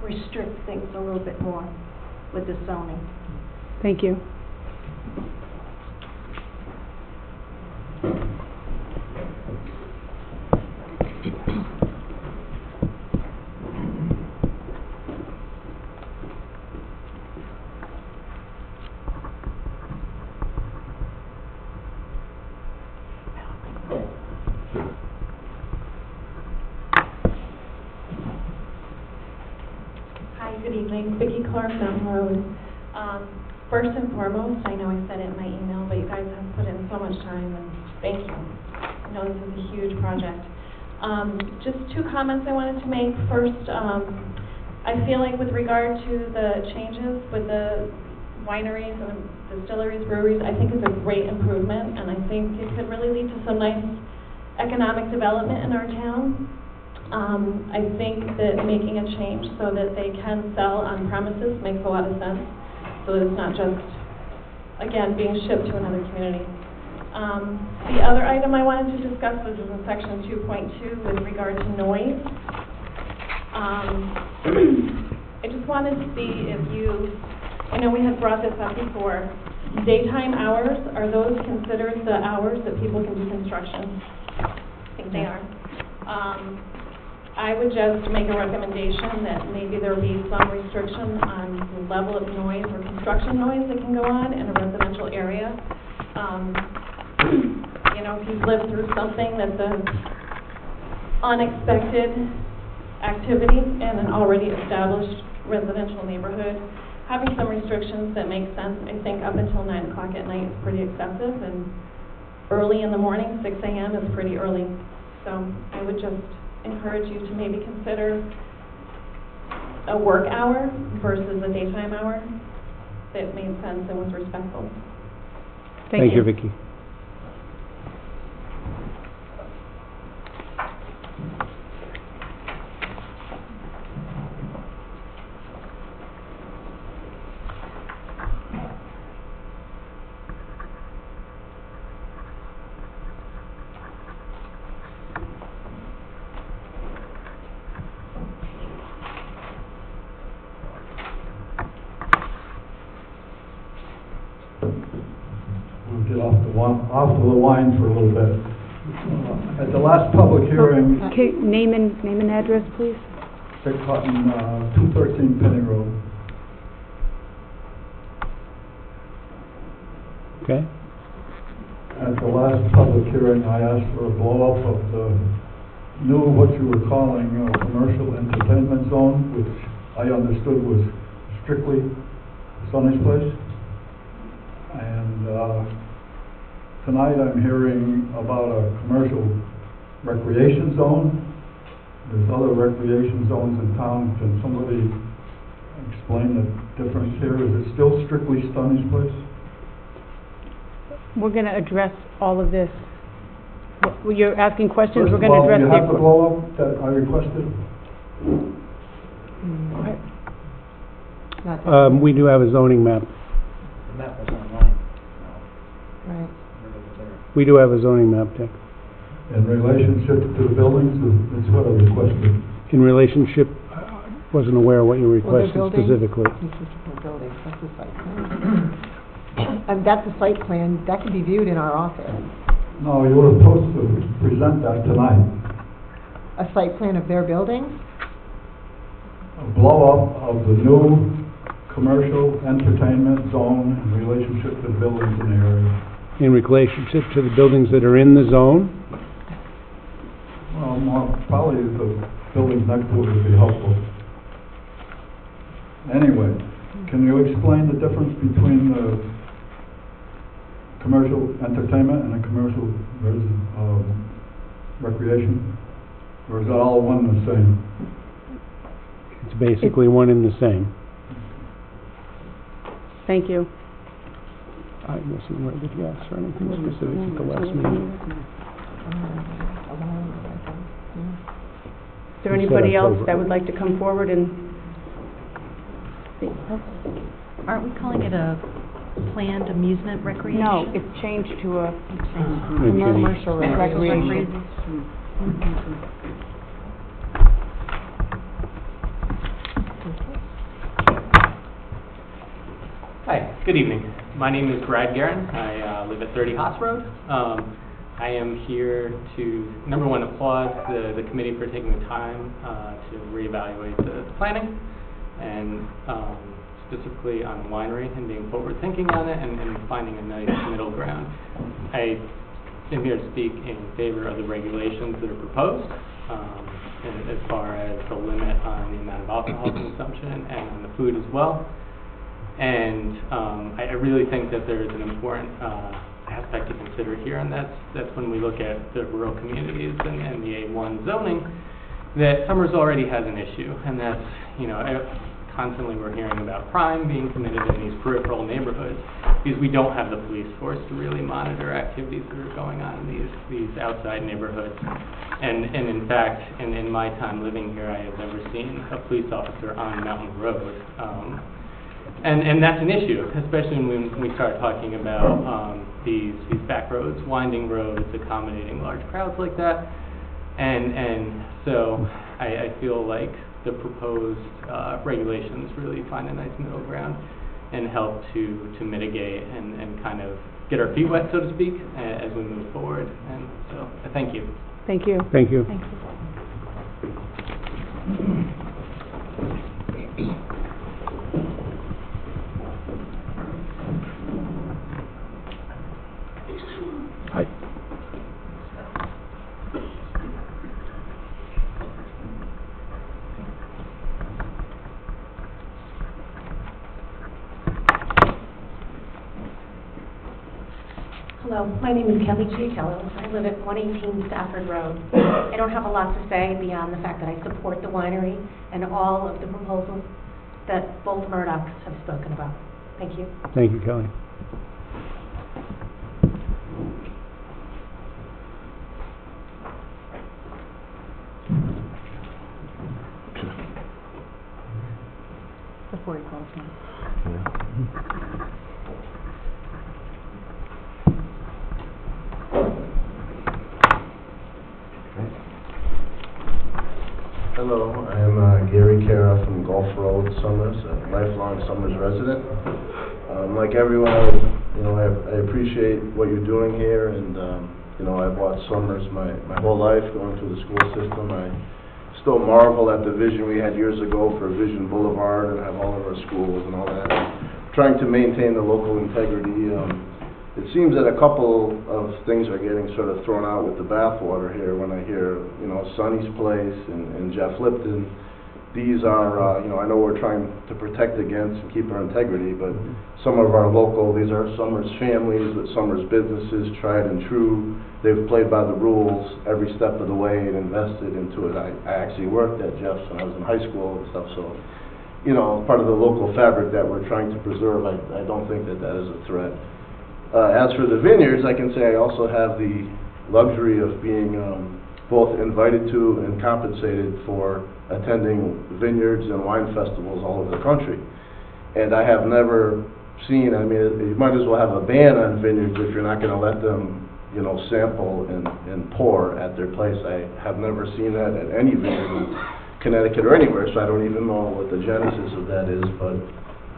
restrict things a little bit more with the zoning. Thank you. Good evening, Vicki Clarkson Road. First and foremost, I know I said it in my email, but you guys have put in so much time, and thank you. I know this is a huge project. Just two comments I wanted to make. First, I feel like with regard to the changes with the wineries and distilleries, breweries, I think it's a great improvement, and I think it could really lead to some nice economic development in our town. I think that making a change so that they can sell on premises makes a lot of sense, so that it's not just, again, being shipped to another community. The other item I wanted to discuss was in section 2.2 with regard to noise. I just wanted to see if I know we had brought this up before, daytime hours, are those considered the hours that people can do construction? I think they are. I would just make a recommendation that maybe there be some restriction on the level of noise or construction noise that can go on in a residential area. You know, if you've lived through something that's an unexpected activity in an already established residential neighborhood, having some restrictions that make sense, I think up until 9 o'clock at night is pretty excessive, and early in the morning, 6 a.m. is pretty early. So I would just encourage you to maybe consider a work hour versus a daytime hour that made sense and was respectful. Thank you, Vicki. Get off to the wine for a little bit. At the last public hearing, Okay, name and address, please. Vic Hutton, 213 Penny Road. Okay. At the last public hearing, I asked for a blow-up of the what you were calling a commercial entertainment zone, which I understood was strictly Sonny's Place. And tonight I'm hearing about a commercial recreation zone. There's other recreation zones in town. Can somebody explain the difference here? Is it still strictly Sonny's Place? We're going to address all of this. You're asking questions, we're First of going to all, address you have the the... blow up that I requested? Not that- We do have a zoning map. The map was online. Right. We do have a zoning map, Dick. In relationship to the buildings, is what I requested. In relationship, I wasn't aware of what you Well, they're requested building- specifically. This is for buildings, that's the site plan. And that's a site plan, that can be viewed in our office. No, you were supposed to present that tonight. A site plan of their buildings? A blow-up of the new commercial entertainment zone in relationship to the buildings in the area. In relationship to the buildings that are in the zone? Well, more, probably the buildings next to it would be helpful. Anyway, can you explain the difference between the commercial entertainment and a commercial recreation? Or is that all one and the same? It's basically one and the same. Thank you. I wasn't aware that you asked for anything specific at the last meeting. Is there anybody else that would like to come forward and speak? Aren't we calling it a planned amusement recreation? No, it's changed to a Commercial recreation. Hi, good evening. My name is Brad Guerin. I live at 30 Haas Road. I am here to, number one, applaud the committee for taking the time to reevaluate the planning, and specifically on the winery and being forward-thinking on it and finding a nice middle ground. I am here to speak in favor of the regulations that are proposed, and as far as the limit on the amount of alcohol consumption and on the food as well. And I really think that there is an important aspect to consider here, and that's when we look at the rural communities and the A1 zoning, that Summers already has an issue, and that's, constantly we're hearing about crime being committed in these peripheral neighborhoods because we don't have the police force to really monitor activities that are going on in these outside neighborhoods. And in fact, in my time living here, I have never seen a police officer on Mountain Road. And that's an issue, especially when we start talking about these back roads, winding roads, accommodating large crowds like that. And so I feel like the proposed regulations really find a nice middle ground and help to mitigate and kind of get our feet wet, so to speak, as we move forward. And so, thank you. Thank you. Thank you. Thank you. Hi. Hello, my name is Kelly Chiatello. I live at 118 Stafford Road. I don't have a lot to say beyond the fact that I support the winery and all of the proposals that both Murdocks have spoken about. Thank you. Thank you, Kelly. Before he calls me. Hello, I am Gary Cara from Gulf Road, Summers, a lifelong Summers resident. Like everyone, I appreciate what you're doing here, and I've watched Summers my whole life going through the school system. I still marvel at the vision we had years ago for Vision Boulevard and have all of our schools and all that. Trying to maintain the local integrity. It seems that a couple of things are getting sort of thrown out with the bathwater here when I hear, Sonny's Place and Jeff Lipton. These are, I know we're trying to protect against and keep our integrity, but some of our local, these are Summers families with Summers businesses, tried and true. They've played by the rules every step of the way and invested into it. I actually worked at Jeff's when I was in high school and stuff, so, part of the local fabric that we're trying to preserve, I don't think that is a threat. As for the vineyards, I can say I also have the luxury of being both invited to and compensated for attending vineyards and wine festivals all over the country. And I have never seen, I mean, you might as well have a ban on vineyards if you're not going to let them, you know, sample and pour at their place. I have never seen that at any vineyard in Connecticut or anywhere, so I don't even know what the genesis of that is, but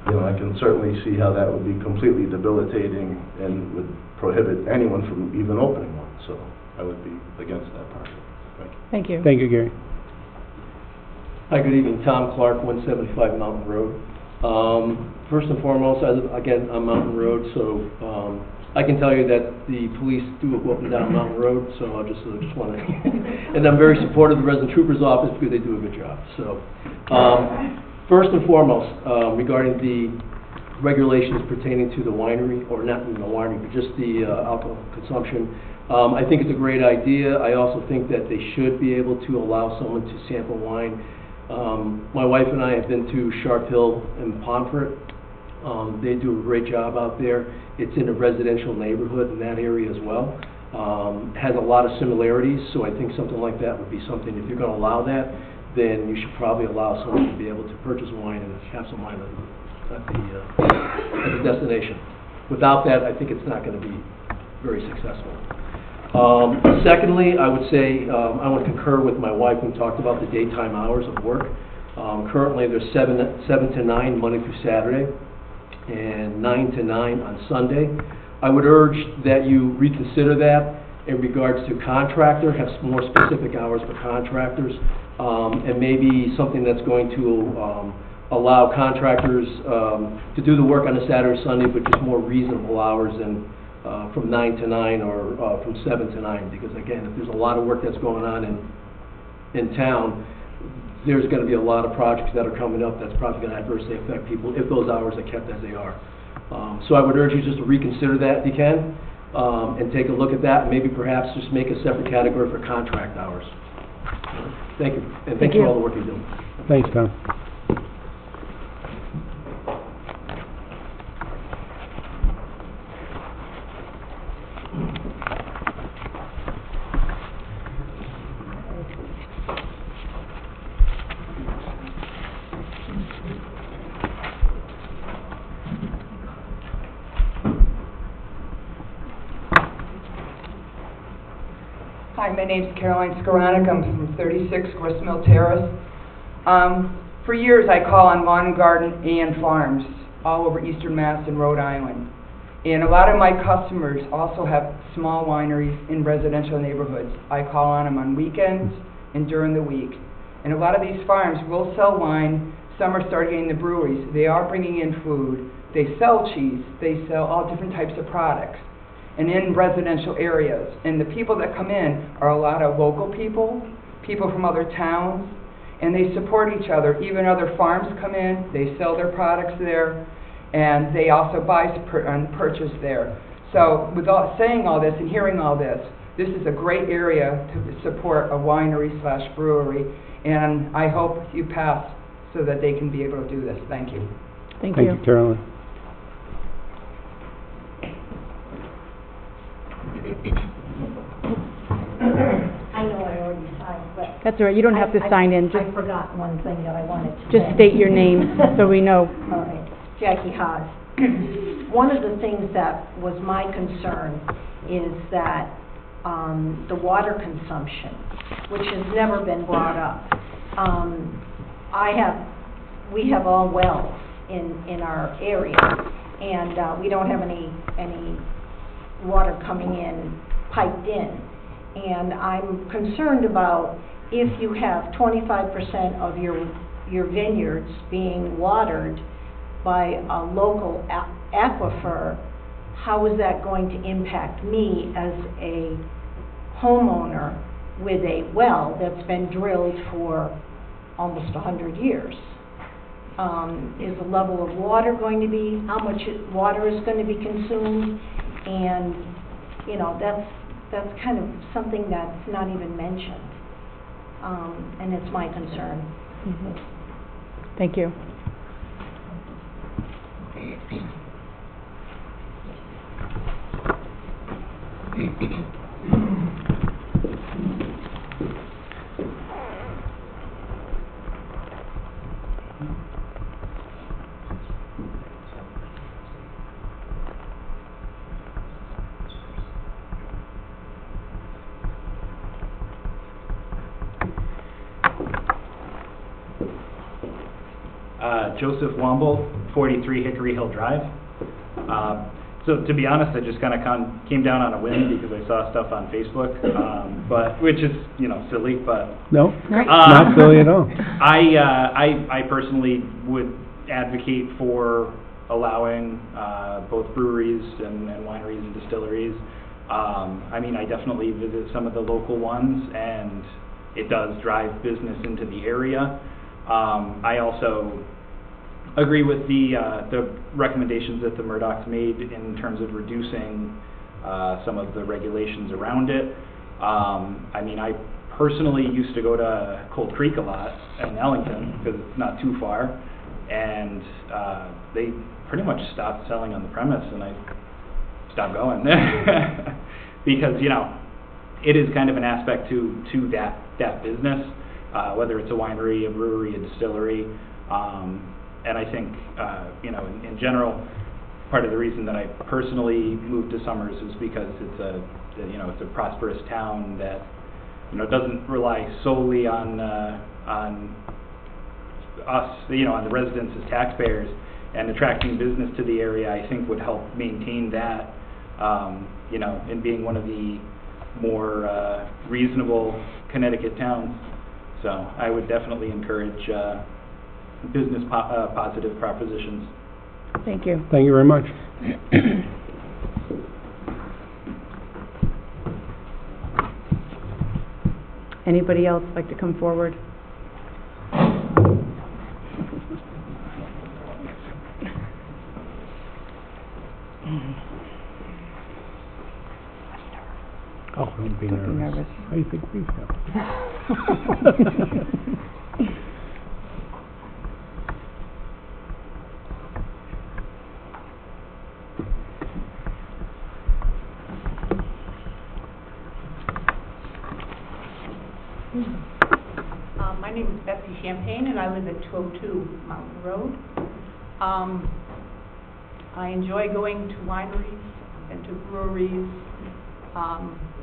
you know, I can certainly see how that would be completely debilitating and would prohibit anyone from even opening one. So I would be against that part. Thank you. Thank you. Thank you, Gary. Hi, good evening. Tom Clark, 175 Mountain Road. First and foremost, I live, again, on Mountain Road, so I can tell you that the police do go up and down Mountain Road, so I just want to... and I'm very supportive of the Resident Trooper's Office because they do a good job. So, first and foremost, regarding the regulations pertaining to the winery, or not even the winery, but just the alcohol consumption, I think it's a great idea. I also think that they should be able to allow someone to sample wine. My wife and I have been to Sharp Hill and Pomfret. They do a great job out there. It's in a residential neighborhood in that area as well. Has a lot of similarities, so I think something like that would be something, if you're going to allow that, then you should probably allow someone to be able to purchase wine and have some wine at the destination. Without that, I think it's not going to be very successful. Secondly, I would say I want to concur with my wife when we talked about the daytime hours of work. Currently, there's 7 to 9 Monday through Saturday, and 9 to 9 on Sunday. I would urge that you reconsider that in regards to contractor, have some more specific hours for contractors, and maybe something that's going to allow contractors to do the work on a Saturday or Sunday, but just more reasonable hours than from 9 to 9 or from 7 to 9, because again, if there's a lot of work that's going on in town, there's going to be a lot of projects that are coming up that's probably going to adversely affect people if those hours are kept as they are. So I would urge you just to reconsider that if you can, and take a look at that, and maybe perhaps just make a separate category for contract hours. Thank you, and thanks for all the work you're doing. Thanks, Tom. Hi, my name's Caroline Skoranek. I'm from 36 Gristmill Terrace. For years, I call on Lawn and Garden and farms all over Eastern Mass and Rhode Island. And a lot of my customers also have small wineries in residential neighborhoods. I call on them on weekends and during the week. And a lot of these farms will sell wine. Some are starting in the breweries. They are bringing in food. They sell cheese. They sell all different types of products, and in residential areas. And the people that come in are a lot of local people, people from other towns, and they support each other. Even other farms come in, they sell their products there, and they also buy and purchase there. So with saying all this and hearing all this, this is a great area to support a winery/brewery, and I hope you pass so that they can be able to do this. Thank you. Thank you. Thank you, Caroline. I know I already signed, but... That's all right, you don't have to sign in, I just, forgot one thing that I wanted to just say. state your name so we know. All right, Jackie Haws. One of the things that was my concern is that the water consumption, which has never been brought up. We have all wells in our area, and we don't have any water coming in, piped in. And I'm concerned about if you have 25% of your vineyards being watered by a local aquifer, how is that going to impact me as a homeowner with a well that's been drilled for almost 100 years? Is the level of water going to be, how much water is going to be consumed? And, you know, that's kind of something that's not even mentioned. And it's my concern. Mm-hmm. Thank you. Joseph Womble, 43 Hickory Hill Drive. So to be honest, I just kind of came down on a whim because I saw stuff on Facebook, but which is, you know, silly, but No, not silly at all. I personally would advocate for allowing both breweries and wineries and distilleries. I mean, I definitely visit some of the local ones, and it does drive business into the area. I also agree with the recommendations that the Murdocks made in terms of reducing some of the regulations around it. I mean, I personally used to go to Cold Creek a lot in Ellington because it's not too far, and they pretty much stopped selling on the premise, and I stopped going because, you know, it is kind of an aspect to that business, whether it's a winery, a brewery, a distillery. And I think, you know, in general, part of the reason that I personally moved to Somers is because it's it's a prosperous town that, you know, doesn't rely solely on us, you know, on the residents as taxpayers, and attracting business to the area, I think, would help maintain that, you know, in being one of the more reasonable Connecticut towns. So I would definitely encourage business positive propositions. Thank you. Thank you very much. Anybody else like to come forward? Oh, don't be nervous. How do you think we feel? My name is Betsy Champagne, and I live at 202 Mountain Road. I enjoy going to wineries and to breweries.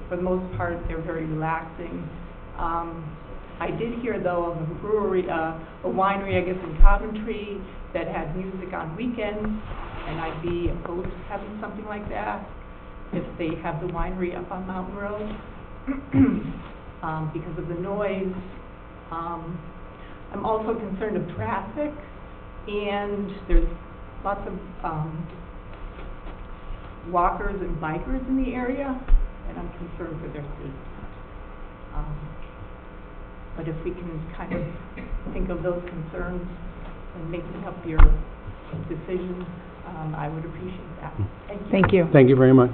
For the most part, they're very relaxing. I did hear, though, of a brewery, a winery, I guess, in Coventry that had music on weekends, and I'd be opposed to having something like that if they have the winery up on Mountain Road because of the noise. I'm also concerned of traffic, and there's lots of walkers and bikers in the area, and I'm concerned for their safety. But if we can kind of think of those concerns and making up your decision, I would appreciate that. Thank you. Thank you. Thank you very much.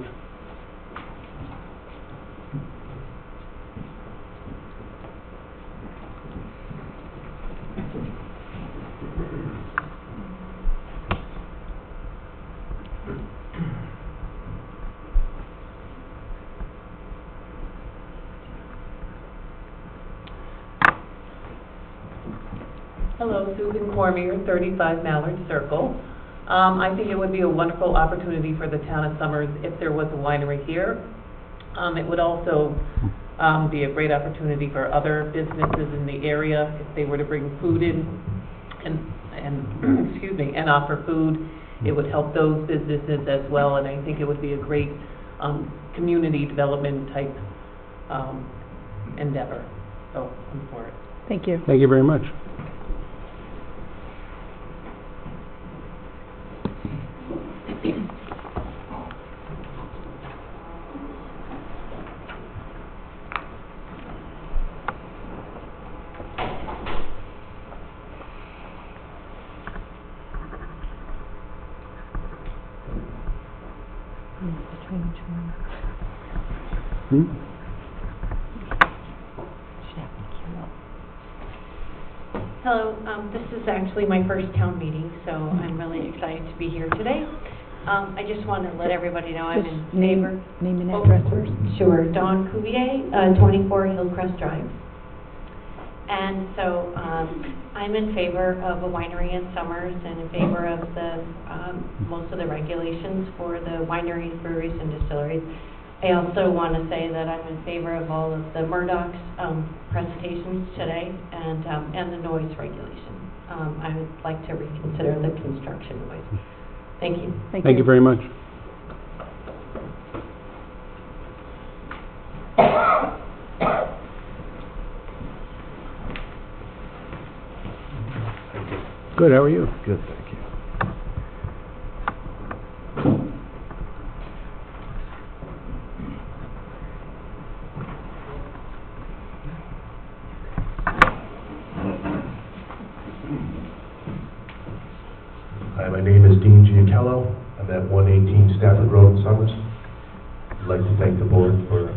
Hello, Susan Cormier, 35 Mallard Circle. I think it would be a wonderful opportunity for the town of Somers if there was a winery here. It would also be a great opportunity for other businesses in the area if they were to bring food in and excuse me, and offer food. It would help those businesses as well, and I think it would be a great community development type endeavor. So I'm for it. Thank you. Thank you very much. Hello, this is actually my first town meeting, so I'm really excited to be here today. I just want to let everybody know I'm Just in favor. Name and Oh, address first. Sure, Dawn Cuvier, 24 Hillcrest Drive. And so, I'm in favor of a winery in Summers and in favor of the, most of the regulations for the wineries, breweries, and distilleries. I also want to say that I'm in favor of all of the Murdock's, presentations today and the noise regulation. I would like to reconsider the construction noise. Thank you. Thank you very much. Good, how are you? Good, thank you. Hi, my name is Dean Giachello. I'm at 118 Stafford Road in Summers. I'd like to thank the board for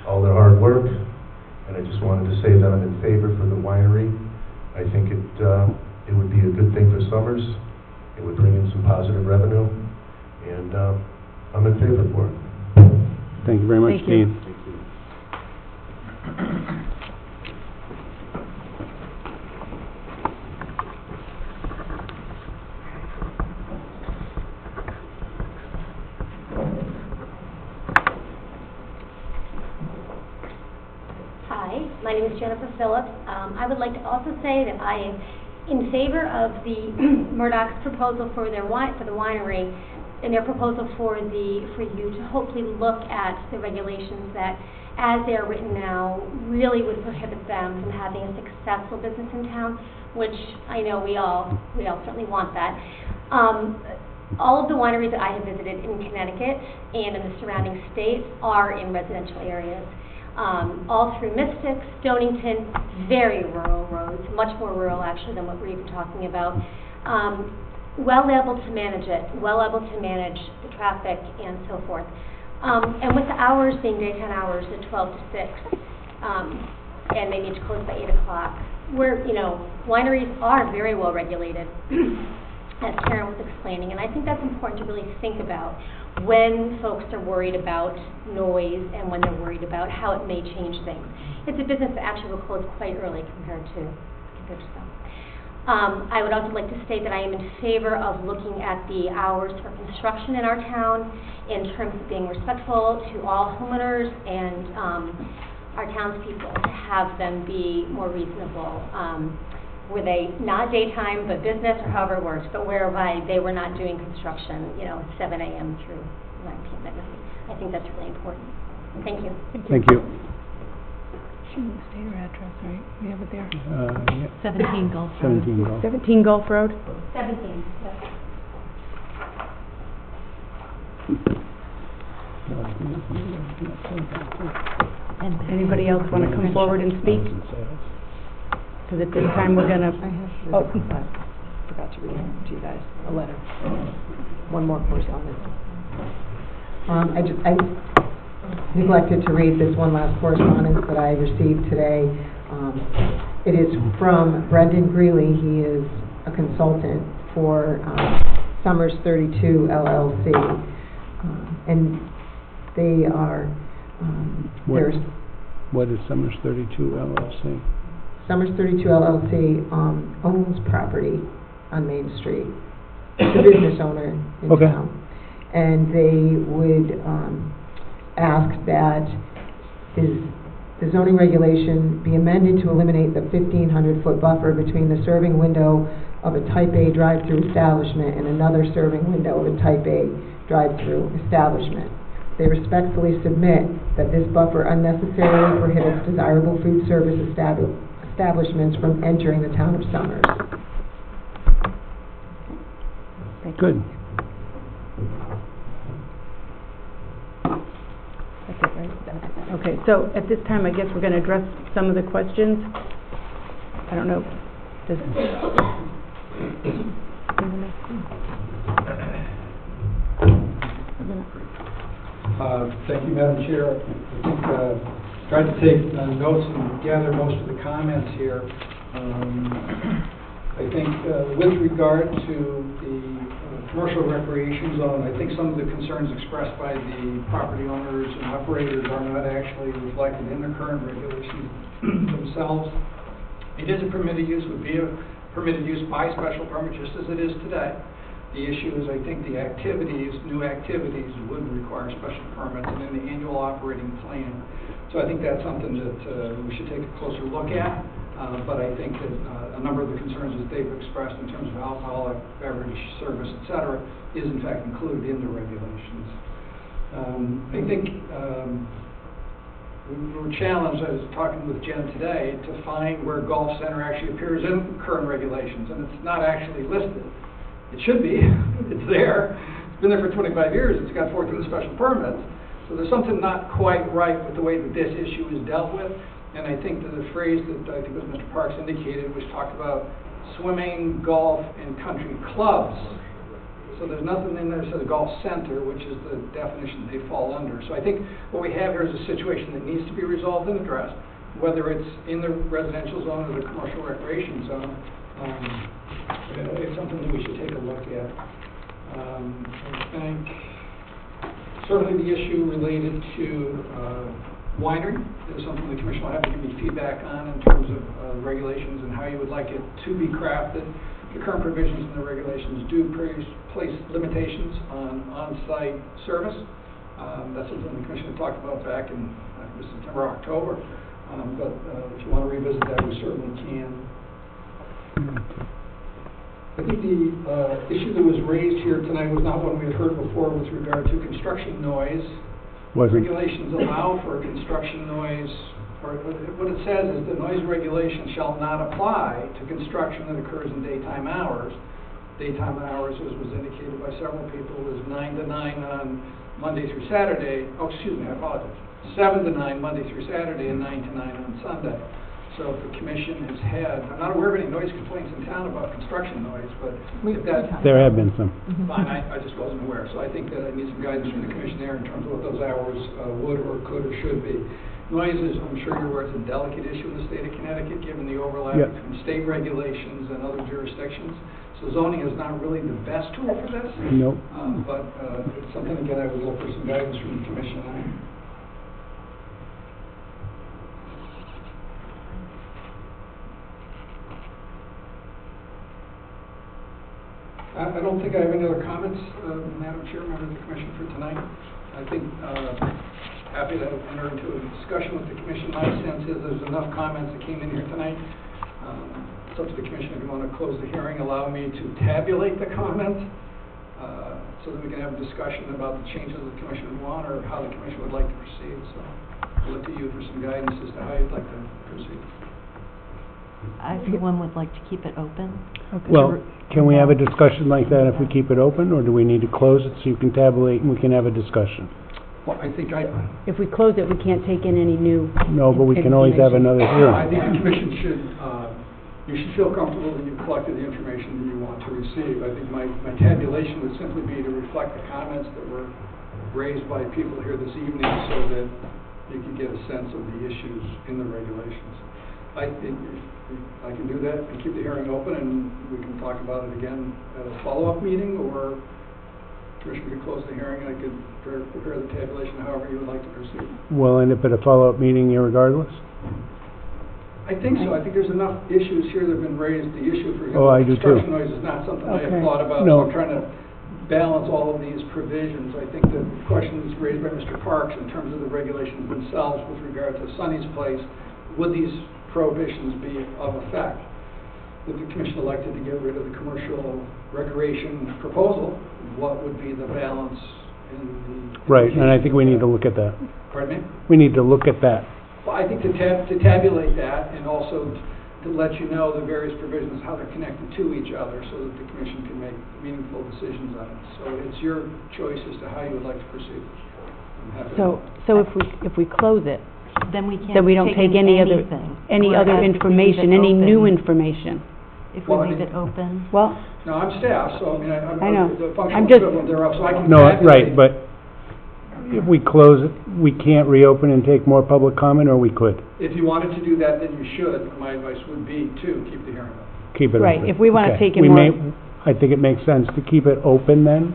all their hard work, and I just wanted to say that I'm in favor for the winery. I think it would be a good thing for Summers. It would bring in some positive revenue, and I'm in favor for it. Thank you very much, Thank you. Dean. Hi, my name is Jennifer Phillips. I would like to also say that I am in favor of the Murdock's proposal for their for the winery, and their proposal for you to hopefully look at the regulations that, as they are written now, really would prohibit them from having a successful business in town, which I know we all certainly want that. All of the wineries that I have visited in Connecticut and in the surrounding states are in residential areas. All through Mystic, Stonington, very rural roads, much more rural actually than what we're even talking about. Well able to manage it, well able to manage the traffic and so forth. And with the hours being daytime hours at 12 to 6, and they need to close by 8 o'clock, wineries are very well regulated, as Karen was explaining, and I think that's important to really think about when folks are worried about noise and when they're worried about how it may change things. It's a business that actually will close quite early compared to some. I would also like to state that I am in favor of looking at the hours for construction in our town in terms of being respectful to all homeowners and our townspeople, to have them be more reasonable. Were they not daytime but business, or however it works, but whereby they were not doing construction, 7 a.m. through 9 p.m. at night. I think that's really important. Thank you. Thank you. She didn't state her address, right? We have it there. Yeah. 17 Gulf Road. 17 Gulf. 17 Gulf Road. 17, yes. And anybody else want to come forward and speak? Because at this time we're gonna. I forgot to read to you guys a letter. One more correspondence. I neglected to read this one last correspondence that I received today. It is from Brendan Greeley. He is a consultant for Summers 32 LLC, and they are. What is Summers 32 LLC? Summers 32 LLC owns property on Main Street. It's a business owner in town. And they would ask that the zoning regulation be amended to eliminate the 1,500-foot buffer between the serving window of a Type A drive-through establishment and another serving window of a Type A drive-through establishment. They respectfully submit that this buffer unnecessarily prohibits desirable food service establishments from entering the town of Summers. Good. That's it, right? Okay, so at this time, I guess we're going to address some of the questions. I don't know. Thank you, Madam Chair. I think tried to take notes and gather most of the comments here. I think with regard to the commercial recreation zone. I think some of the concerns expressed by the property owners and operators are not actually reflected in the current regulations themselves. It is a permitted use, would be a permitted use by special permit, just as it is today. The issue is, I think, the activities, new activities would require special permits and in the annual operating plan. So I think that's something that we should take a closer look at. But I think that a number of the concerns that they've expressed in terms of alcoholic beverage service, et cetera, is in fact included in the regulations. I think we were challenged, I was talking with Jen today, to find where golf center actually appears in current regulations, and it's not actually listed. It should be. It's there. It's been there for 25 years. It's got 14 special permits. So there's something not quite right with the way that this issue is dealt with. And I think that the phrase that I think was Mr. Parks indicated was talked about swimming, golf, and country clubs. So there's nothing in there that says golf center, which is the definition they fall under. So I think what we have here is a situation that needs to be resolved and addressed, whether it's in the residential zone or the commercial recreation zone. It's something that we should take a look at. I think certainly the issue related to winery is something the commission will have to give me feedback on in terms of regulations and how you would like it to be crafted. The current provisions in the regulations do place limitations on on-site service. That's something the commission had talked about back in September, October. But if you want to revisit that, we certainly can. I think the issue that was raised here tonight was not one we had heard before with regard to construction noise. Regulations allow for construction noise, or what it says is the noise regulation shall not apply to construction that occurs in daytime hours. Daytime hours, as was indicated by several people, is 9 to 9 on Monday through Saturday. Oh, excuse me, I apologize. 7 to 9 Monday through Saturday and 9 to 9 on Sunday. So if the commission has had, I'm not aware of any noise complaints in town about construction noise, but if that... There have been some. Fine, I just wasn't aware. So I think that I need some guidance from the commission there in terms of what those hours would or could or should be. Noise is, I'm sure you're aware, it's a delicate issue in the state of Connecticut, given the overlap between state regulations and other jurisdictions. So zoning is not really the best tool for this. Nope. But it's something, again, I would look for some guidance from the commission on. I don't think I have any other comments, Madam Chair, members of the Commission, for tonight. I think happy to enter into a discussion with the Commission. My sense is there's enough comments that came in here tonight. It's up to the Commission if you want to close the hearing, allow me to tabulate the comments so that we can have a discussion about the changes the Commission would want or how the Commission would like to proceed. So I'll look to you for some guidance as to how you'd like to proceed. I, for one, would like to keep it open. Okay. Well, can we have a discussion like that if we keep it open, or do we need to close it so you can tabulate and we can have a discussion? Well, I think If we close it, we can't take in any new... No, but we can always have another hearing. I think the Commission should, you should feel comfortable that you've collected the information that you want to receive. I think my tabulation would simply be to reflect the comments that were raised by people here this evening so that you can get a sense of the issues in the regulations. I think I can do that and keep the hearing open, and we can talk about it again at a follow-up meeting, or Commission could close the hearing and I could prepare the tabulation however you would like to proceed. We'll end up at a follow-up meeting irregardless? I think so. I think there's enough issues here that have been raised. The issue, for example, I do too. construction noise is not something I have thought about, No. so I'm trying to balance all of these provisions. I think the questions raised by Mr. Parks in terms of the regulations themselves with regard to Sonny's Place, would these prohibitions be of effect? If the Commission elected to get rid of the commercial recreation proposal, what would be the balance in the... Right, and I think we need to look at that. Pardon me? We need to look at that. Well, I think to tabulate that and also to let you know the various provisions, how they're connected to each other so that the Commission can make meaningful decisions on it. So it's your choice as to how you would like to proceed. I'm happy So if we close it, then we can't then we don't take any other information, any new information. If we leave it open. Well, no, I'm staff, so I mean, I know. the functional I'm just- equivalent thereof, so I can No, tabulate. right, but if we close it, we can't reopen and take more public comment, or we could? If you wanted to do that, then you should. My advice would be to keep the hearing open. Keep it open. right, if we want to Okay. take in We more... may, I think it makes sense to keep it open then,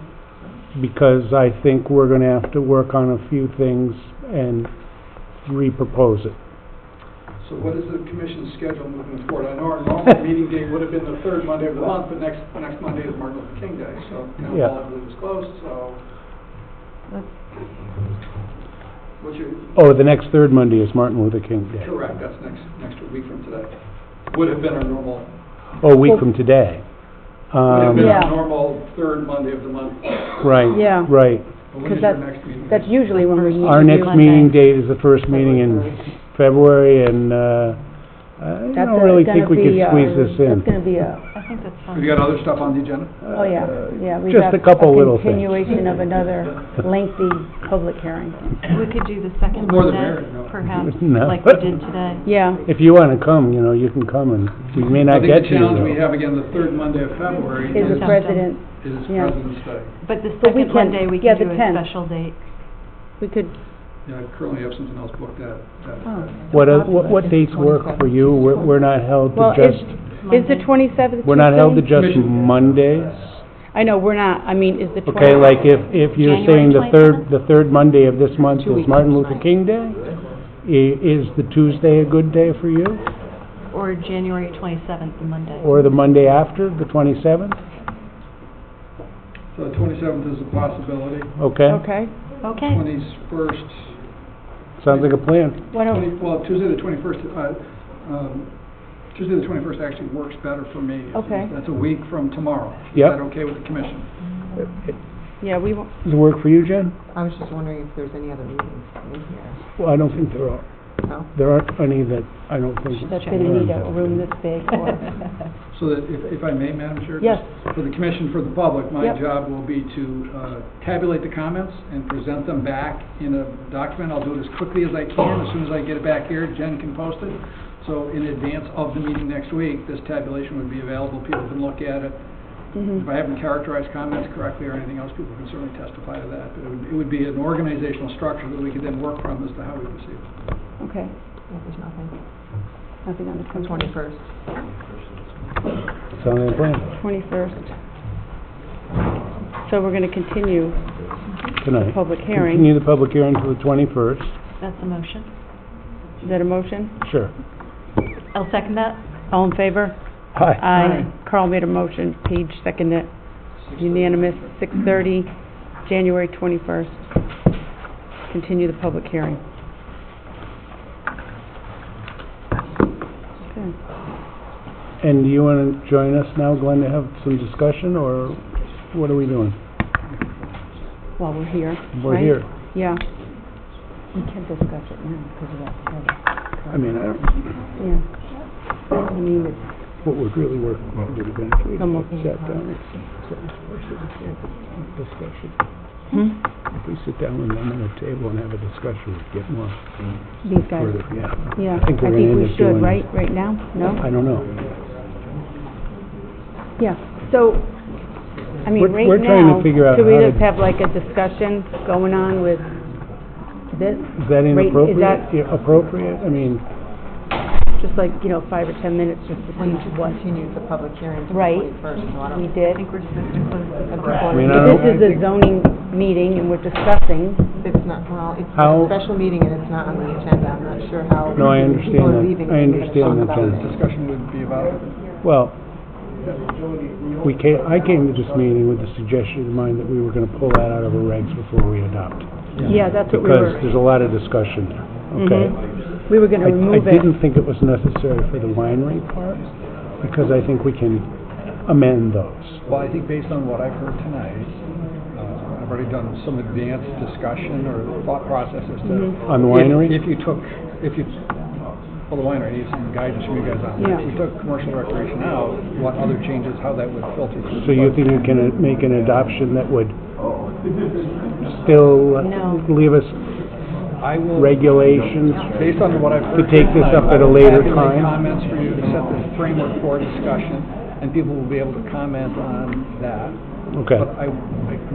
because I think we're gonna have to work on a few things and re-propose it. So what is the commission's schedule moving forward? I know our normal meeting date would have been the third Monday of the month, but next Monday is Martin Luther King Day, so town Yeah. hall I believe is closed, so. What's your? Oh, the next third Monday is Martin Luther King Day. Correct, that's next week from today. Would have been our normal, Oh, a week from today. would have been Yeah. our normal third Monday of the month. Right, Yeah. right. But when Because is your that's, next meeting? that's usually when we need Our to do next meeting date is the first meeting in February, and, I That's don't really gonna think we be, can squeeze this in. That's gonna be a, I think that's Have fine. you got other stuff on the agenda? oh, yeah, we've Just got a couple little things. continuation of another lengthy public hearing. We could do the second More the Monday, merrier, no. perhaps, No. like we did today. Yeah, If you wanna come, you can come, and we may I not think get the to you, challenge we though. have again, the third Monday of February is the president, is yeah. President's Day. But the But we second can- Monday, we yeah, can do the a 10th. special date. we could, Yeah, I currently have something else booked that. What dates work for you? We're not held well, to just, is the 27th we're not held to Tuesday? just Mondays. I know, we're not, I mean, is the 27th? Okay, like if you're saying January the third Monday of this month 2 is weeks Martin from Luther tonight. King Day, is the Tuesday a good day for you? Or January 27th, the Monday. Or the Monday after, the 27th? So the 27th is a possibility. Okay, Okay, Okay. 21st. sounds like a plan. why don't, Well, Tuesday the 21st, Tuesday the 21st actually works better for me. Okay. That's a week from tomorrow. Yep. Is that okay with the commission? yeah, we won't, Does it work for you, Jen? I was just wondering if there's any other meetings in here. Well, I don't think there are. No? There aren't any that I don't think. that's gonna need a room this big for. So that, if I may, Madam Chair? Yes. just For the commission, for the public, my Yep. job will be to tabulate the comments and present them back in a document. I'll do it as quickly as I can. As soon as I get it back here, Jen can post it. So in advance of the meeting next week, this tabulation would be available. People can look at it. Mhm. If I haven't characterized comments correctly or anything else, people can certainly testify to that. But it would be an organizational structure that we could then work from as to how we proceed. Okay, Yeah, there's nothing. nothing on the The 21st. 21st. Sounds like a plan 21st. So we're gonna continue tonight. public hearing. Continue the public hearing to the 21st. That's a motion. Is that a motion? Sure. I'll second that. All in favor? Hi. Aye. Carl made a motion, Paige seconded it. Unanimous, 6:30, January 21st. Continue the public hearing. Okay. And do you want to join us now, Glenn, to have some discussion, or what are we doing? While we're here, We're right? here. Yeah. We can discuss it now, because we're all together. I mean, Yeah. I mean, it's, what would really work would have been if we Almost. sat down and discussion. If we sit down with them at a table and have a discussion, we'd get more these guys. further, yeah. Yeah, I think we're gonna end we up should, doing right, that. right now? No? I don't know. Yeah, so, I mean, We're right trying to now, figure out should we how to- just have like a discussion going on with this? Is that Right, inappropriate? is that- Yeah, appropriate? I mean, Just like, 5 or 10 minutes just to We see just what, continued the public hearing to the Right. 21st, so I don't... we did. I think we're supposed to close the public I mean, But I this don't- is a zoning meeting and we're discussing, It's not, well, it's How- a special meeting and it's not on the agenda. I'm not sure how... No, I people understand are that. leaving I and we're gonna understand talk that, about Jen. it. This discussion would be about, well, I came to this meeting with the suggestion in mind that we were gonna pull that out of our regs before we adopt. yeah, that's what we Because were, there's a lot of discussion there, okay? we were gonna remove I it. didn't think it was necessary for the winery part, because I think we can amend those. well, I think based on what I've heard tonight, I've already done some advanced discussion or thought process as to... On the winery? If you, well, the winery needs some guidance from you guys on that. Yeah. If we took commercial recreation out, what other changes, how that would filter through. So you think you can make an adoption that would still No. leave us I will, regulations? based on what I've heard take this tonight, up at I a will later tabulate time? comments for you to set the framework for discussion, and people will be able to comment on that. Okay. But I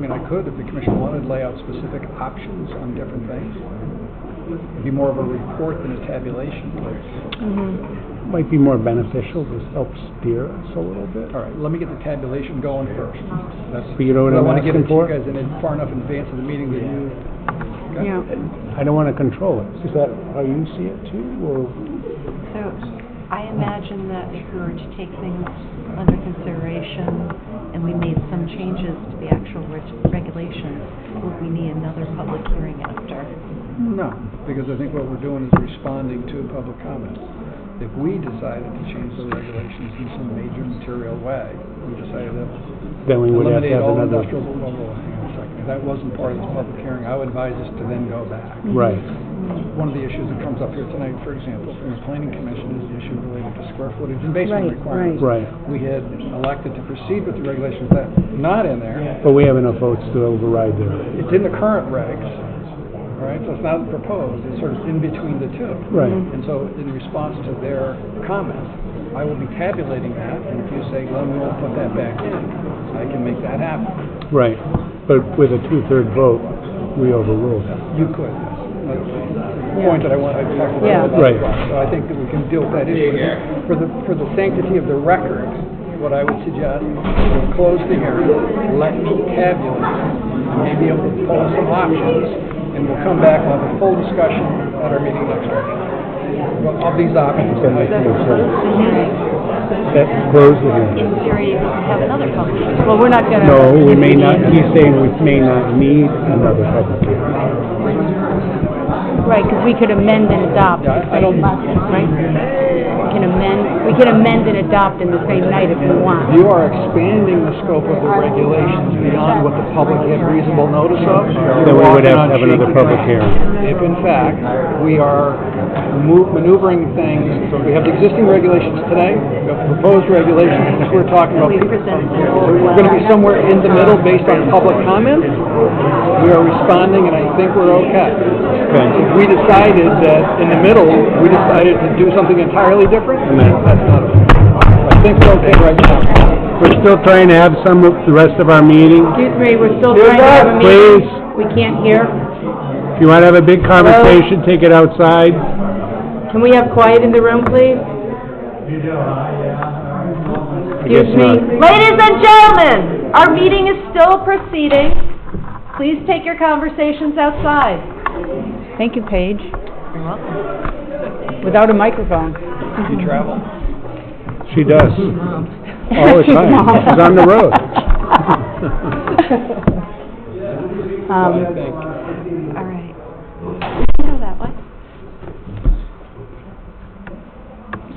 mean, I could, if the commission wanted, lay out specific options on different things. It'd be more of a report than a tabulation. Might be more beneficial, this helps steer us a little bit. All right, let me get the tabulation going first. That's, But you know what I I'm want to get it asking to you for? guys in far enough in advance of the meeting that you... Okay. Yeah. I don't want to control it. Is that how you see it too, or? So I imagine that if we were to take things under consideration and we made some changes to the actual regulations, would we need another public hearing after? No, because I think what we're doing is responding to public comments. If we decided to change the regulations in some major material way, we decided to Then we would have to eliminate have all another. industrial, hang on a second, if that wasn't part of this public hearing, I would advise us to then go back. Right. One of the issues that comes up here tonight, for example, from the planning commission is the issue related to square footage and basement requirements. Right. We had elected to proceed with the regulations that not in there. But we have enough votes to override there. It's in the current regs, right? So it's not proposed, it's sort of in between the two. Right. And so in response to their comments, I will be tabulating that, and if you say, Glenn, we won't put that back in, I can make that happen. Right. But with a 2/3 vote, we overruled it. You could, yes. That's the point that I want to talk about. Yeah. Right. So I think that we can deal with that issue. For the sanctity of the record, what I would suggest is close the hearing, let me tabulate, and maybe able to pull some options, and we'll come back and have a full discussion at our meeting next week. Well, of these options. That makes more sense. That close the hearing. In theory, we could have another public hearing. Well, we're not gonna. No, we may not, he's saying we may not need another public hearing. Right, because we could amend and adopt the same month, right? We can amend and adopt in the same night if we want. You are expanding the scope of the regulations beyond what the public had reasonable notice of. Then we would have to have another public hearing. If in fact, we are maneuvering things, so we have the existing regulations today, we have proposed regulations, which we're talking about. We're going to be somewhere in the middle based on public comments. We are responding, and I think we're okay. If we decided that in the middle, we decided to do something entirely different, that's not okay. I think we're okay right now. We're still trying to have some of the rest of our meeting. Excuse me, we're still trying to have a meeting. Please. We can't hear. If you want to have a big conversation, take it outside. Can we have quiet in the room, please? Excuse me. Ladies and gentlemen, our meeting is still proceeding. Please take your conversations outside. Thank you, Paige. You're welcome. Without a microphone. You travel? She does. All the time. She's on the road. All right. Go that way.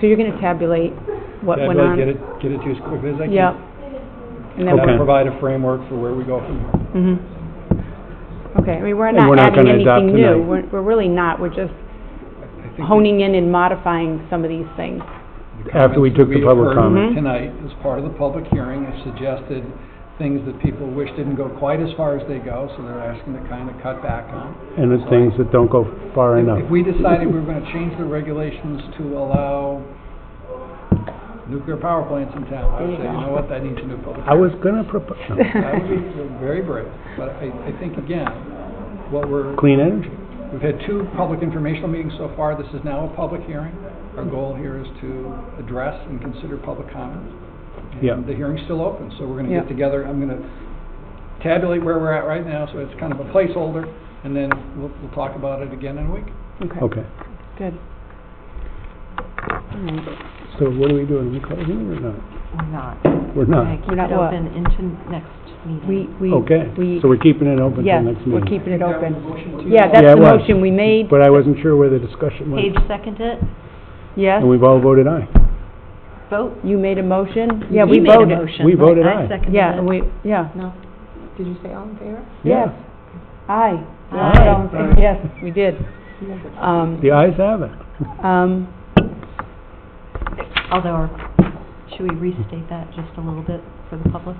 So you're gonna tabulate what went on? Get it to you as quickly as I can. Yep. And then That'll provide a framework for where we go from here. Okay, I mean, we're And not we're not adding gonna adopt anything new. tonight. We're really not. We're just honing in and modifying some of these things. After we took the public comment. Tonight, as part of the public hearing, have suggested things that people wish didn't go quite as far as they go, so they're asking to kind of cut back on. And the things that don't go far enough. If we decided we were going to change the regulations to allow nuclear power plants in town, I would say, you know what, that needs a new public hearing. I was gonna propose. That would be very brave, but I think, again, what we're... Clean energy. We've had 2 public informational meetings so far. This is now a public hearing. Our goal here is to address and consider public comments. Yeah. And the hearing's still open, so we're going to Yeah. get together. I'm going to tabulate where we're at right now, so it's kind of a placeholder, and then we'll talk about it again in a week. Okay. Good. All right. So what are we doing? Are we closing or not? We're not. We're not. Keep We're not it what? open into next meeting. Okay, so we're keeping it open Yes, till next meeting. we're keeping it open. Yeah, that's Yeah, it the was. motion we made. But I wasn't sure where the discussion went. Paige seconded it. Yes, And we've all voted aye. Vote. you made a motion? Yeah, We we made a voted. motion. We voted I aye. seconded Yeah, it. and yeah. No. Did you say all in favor? Yes. Aye. Aye. Yes, we did. The ayes have it. Although, should we restate that just a little bit for the public?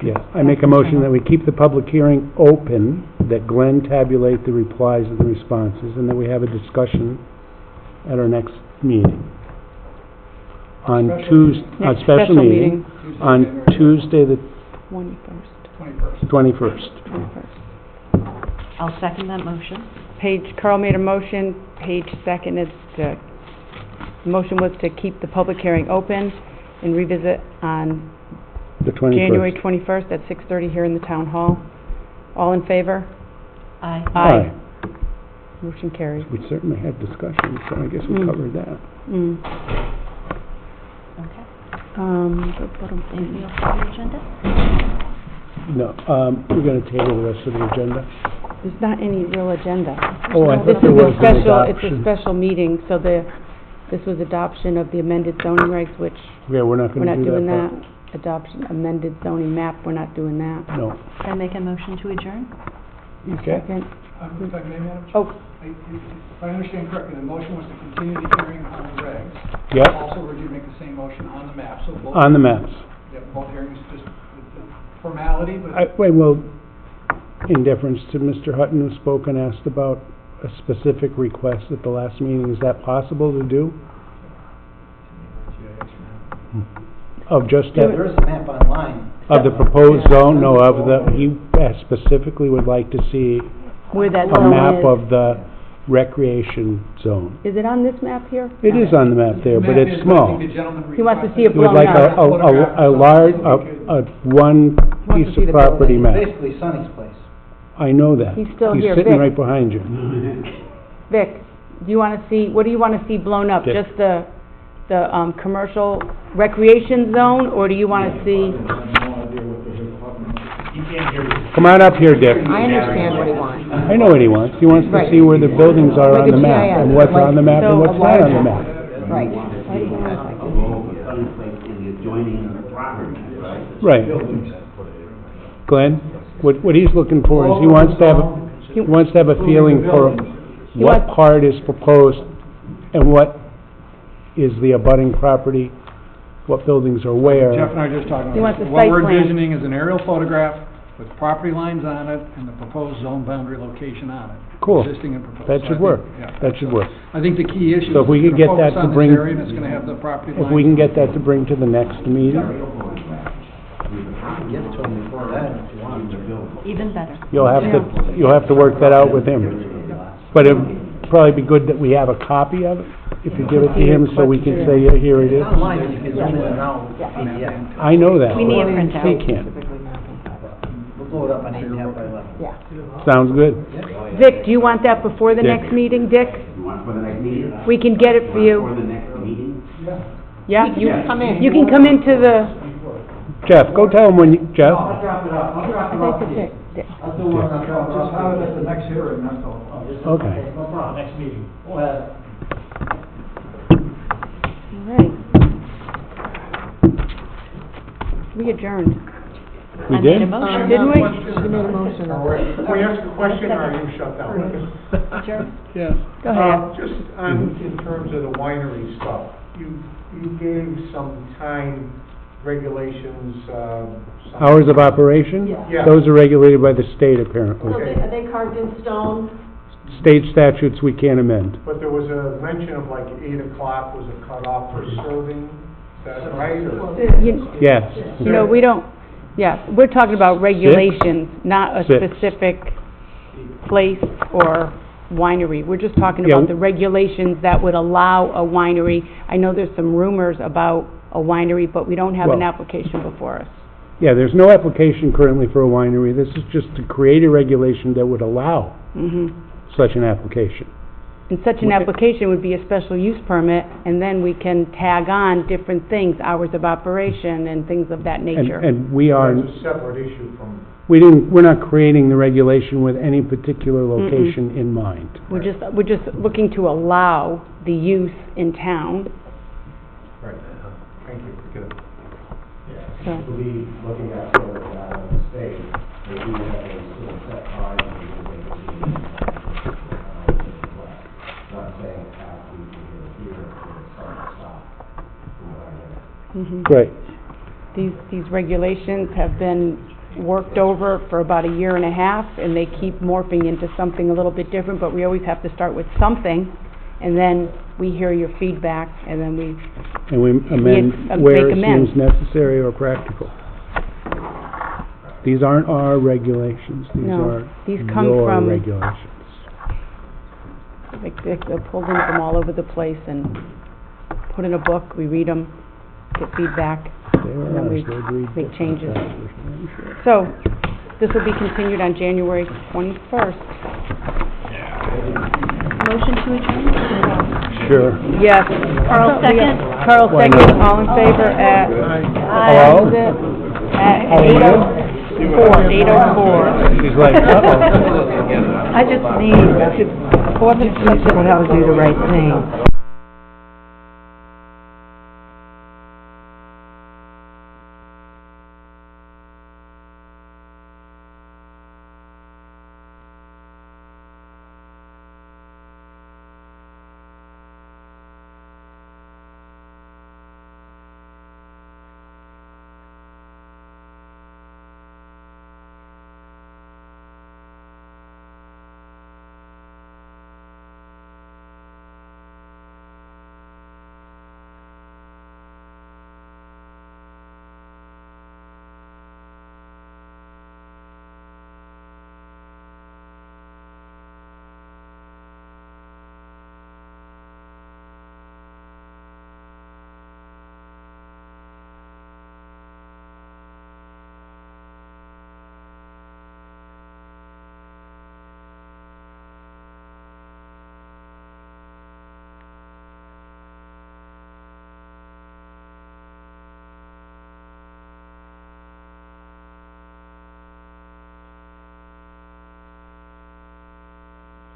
Yeah, I make a motion that we keep the public hearing open, that Glenn tabulate the replies and the responses, and that we have a discussion at our next meeting. On Tuesday, Next special meeting, on Tuesday the 21st. 21st. 21st. I'll second that motion. Carl made a motion, Paige seconded. The motion was to keep the public hearing open and revisit on The 21st. January 21st at 6:30 here in the town hall. All in favor? Aye. Aye. Motion carries. We certainly had discussions, so I guess we Mm. covered that. Mm. Okay. Anything Anything else on the agenda? No, we're gonna table the rest of the agenda. There's not any real agenda. Oh, I This thought there is a was an special, it's a adoption. special meeting, so this was adoption of the amended zoning regs, which Yeah, we're not we're gonna not do doing that. that. Adoption, amended zoning map, we're not doing that. No. I make a motion to adjourn? Okay. Second. If I may, Madam Chair? Oh, If I understand correctly, the motion was to continue the hearing on the regs. Yep. Also, we're going to make the same motion on the map, so both. On the maps. Yeah, both hearings, just the formality, but. Wait, well, in deference to Mr. Hutton, who spoke and asked about a specific request at the last meeting, is that possible to do? Of just that? There is a map online. Of the proposed zone, no, he specifically would like to see where that a zone map is. of the recreation zone. Is it on this map here? It is on the map there, but it's small. He wants to see it He would blown like up. a large, one Wants to piece see of the property building. map. Basically Sonny's place. I know that. He's still here. sitting Vic. right behind you. Vic, do you want to see, what do you want to see blown up? Dick. Just the commercial recreation zone, or do you want to see? Come on up here, Dick. I understand what he wants. I know what he wants. He wants to Right. see where the buildings are Like on a the map, GIS, and what's like- on the map and So what's a not on the large- map. Right. Right. Glenn, what he's looking for is he wants to have a feeling for what part is proposed and what is the abutting property, what buildings are where. Jeff and I are just talking He about wants a this. What site we're plan. envisioning is an aerial photograph with property lines on it and the proposed zone boundary location on it. Cool. Existing and proposed. That So I should think- work. yeah. That should work. I think the key issue is So if we it's could gonna get that focus to on bring, this area and it's gonna have the property lines. if we can get that to bring to the next meeting, Give it to him before that if you want. Even better. you'll have to work that out with him. But it'd probably be good that we have a copy of it, if you give it to him, so we can say, yeah, here it is. It's online, you can zoom in and out. PDF. I know that. We need a but printout. He can't. We'll blow it up on 8.5 by 11. Yeah. Sounds good. Vic, do you want that before the Dick. next meeting, Dick? You want it for the next meeting? We can get it for you. For the next meeting? Yeah, You can come in. You can come into the, Jeff, go tell him when you, Jeff? I'll drop it off, I'll drop it off. Dick, Dick. I'll do one, I'll drop it off. Just have it at the next hearing, that's all. Okay. No problem. Next meeting. We'll have it. All right. We adjourned. We I did? made a motion. Didn't we? She made a motion. Can we ask a question, or are you shut down? Sure. Yeah. Go ahead. Just in terms of the winery stuff, you gave some time regulations, Hours of operation? Yeah. Those are regulated by the state, apparently. Okay. Are they carved in stone? State statutes we can't amend. But there was a mention of like 8 o'clock was a cutoff for serving, is that right? Or- Yes. You know, we don't, yeah, we're talking about regulations, not a Six. specific place or winery. We're just talking Yeah. about the regulations that would allow a winery. I know there's some rumors about a winery, but we don't have an Well- application before us. Yeah, there's no application currently for a winery. This is just to create a regulation that would allow Mhm. such an application. And such an application would be a special use permit, and then we can tag on different things, hours of operation and things of that nature. And we are, That's a separate issue from, we're not creating the regulation with any particular location in mind. We're just looking to allow the use in town. right, thank you, good. So- I believe, looking at the state, they do have a sort of set time and they can not saying it has to be here, Mhm. Right. These regulations have been worked over for about a year and a half, and they keep morphing into something a little bit different, but we always have to start with something, and then we hear your feedback, and then we, And we amend make where it amends. seems necessary or practical. These aren't our regulations. These No, are these come your from- regulations. They're pulled in from all over the place and put in a book, we read them, get feedback, and then we make changes. So, this will be continued on January 21st. Motion to adjourn? Sure. Yes. Carl, second? Carl, Why second, not? all in favor at... Hello? At How are you? 8:04. She's like, uh-oh. I just need to, that would do the right thing.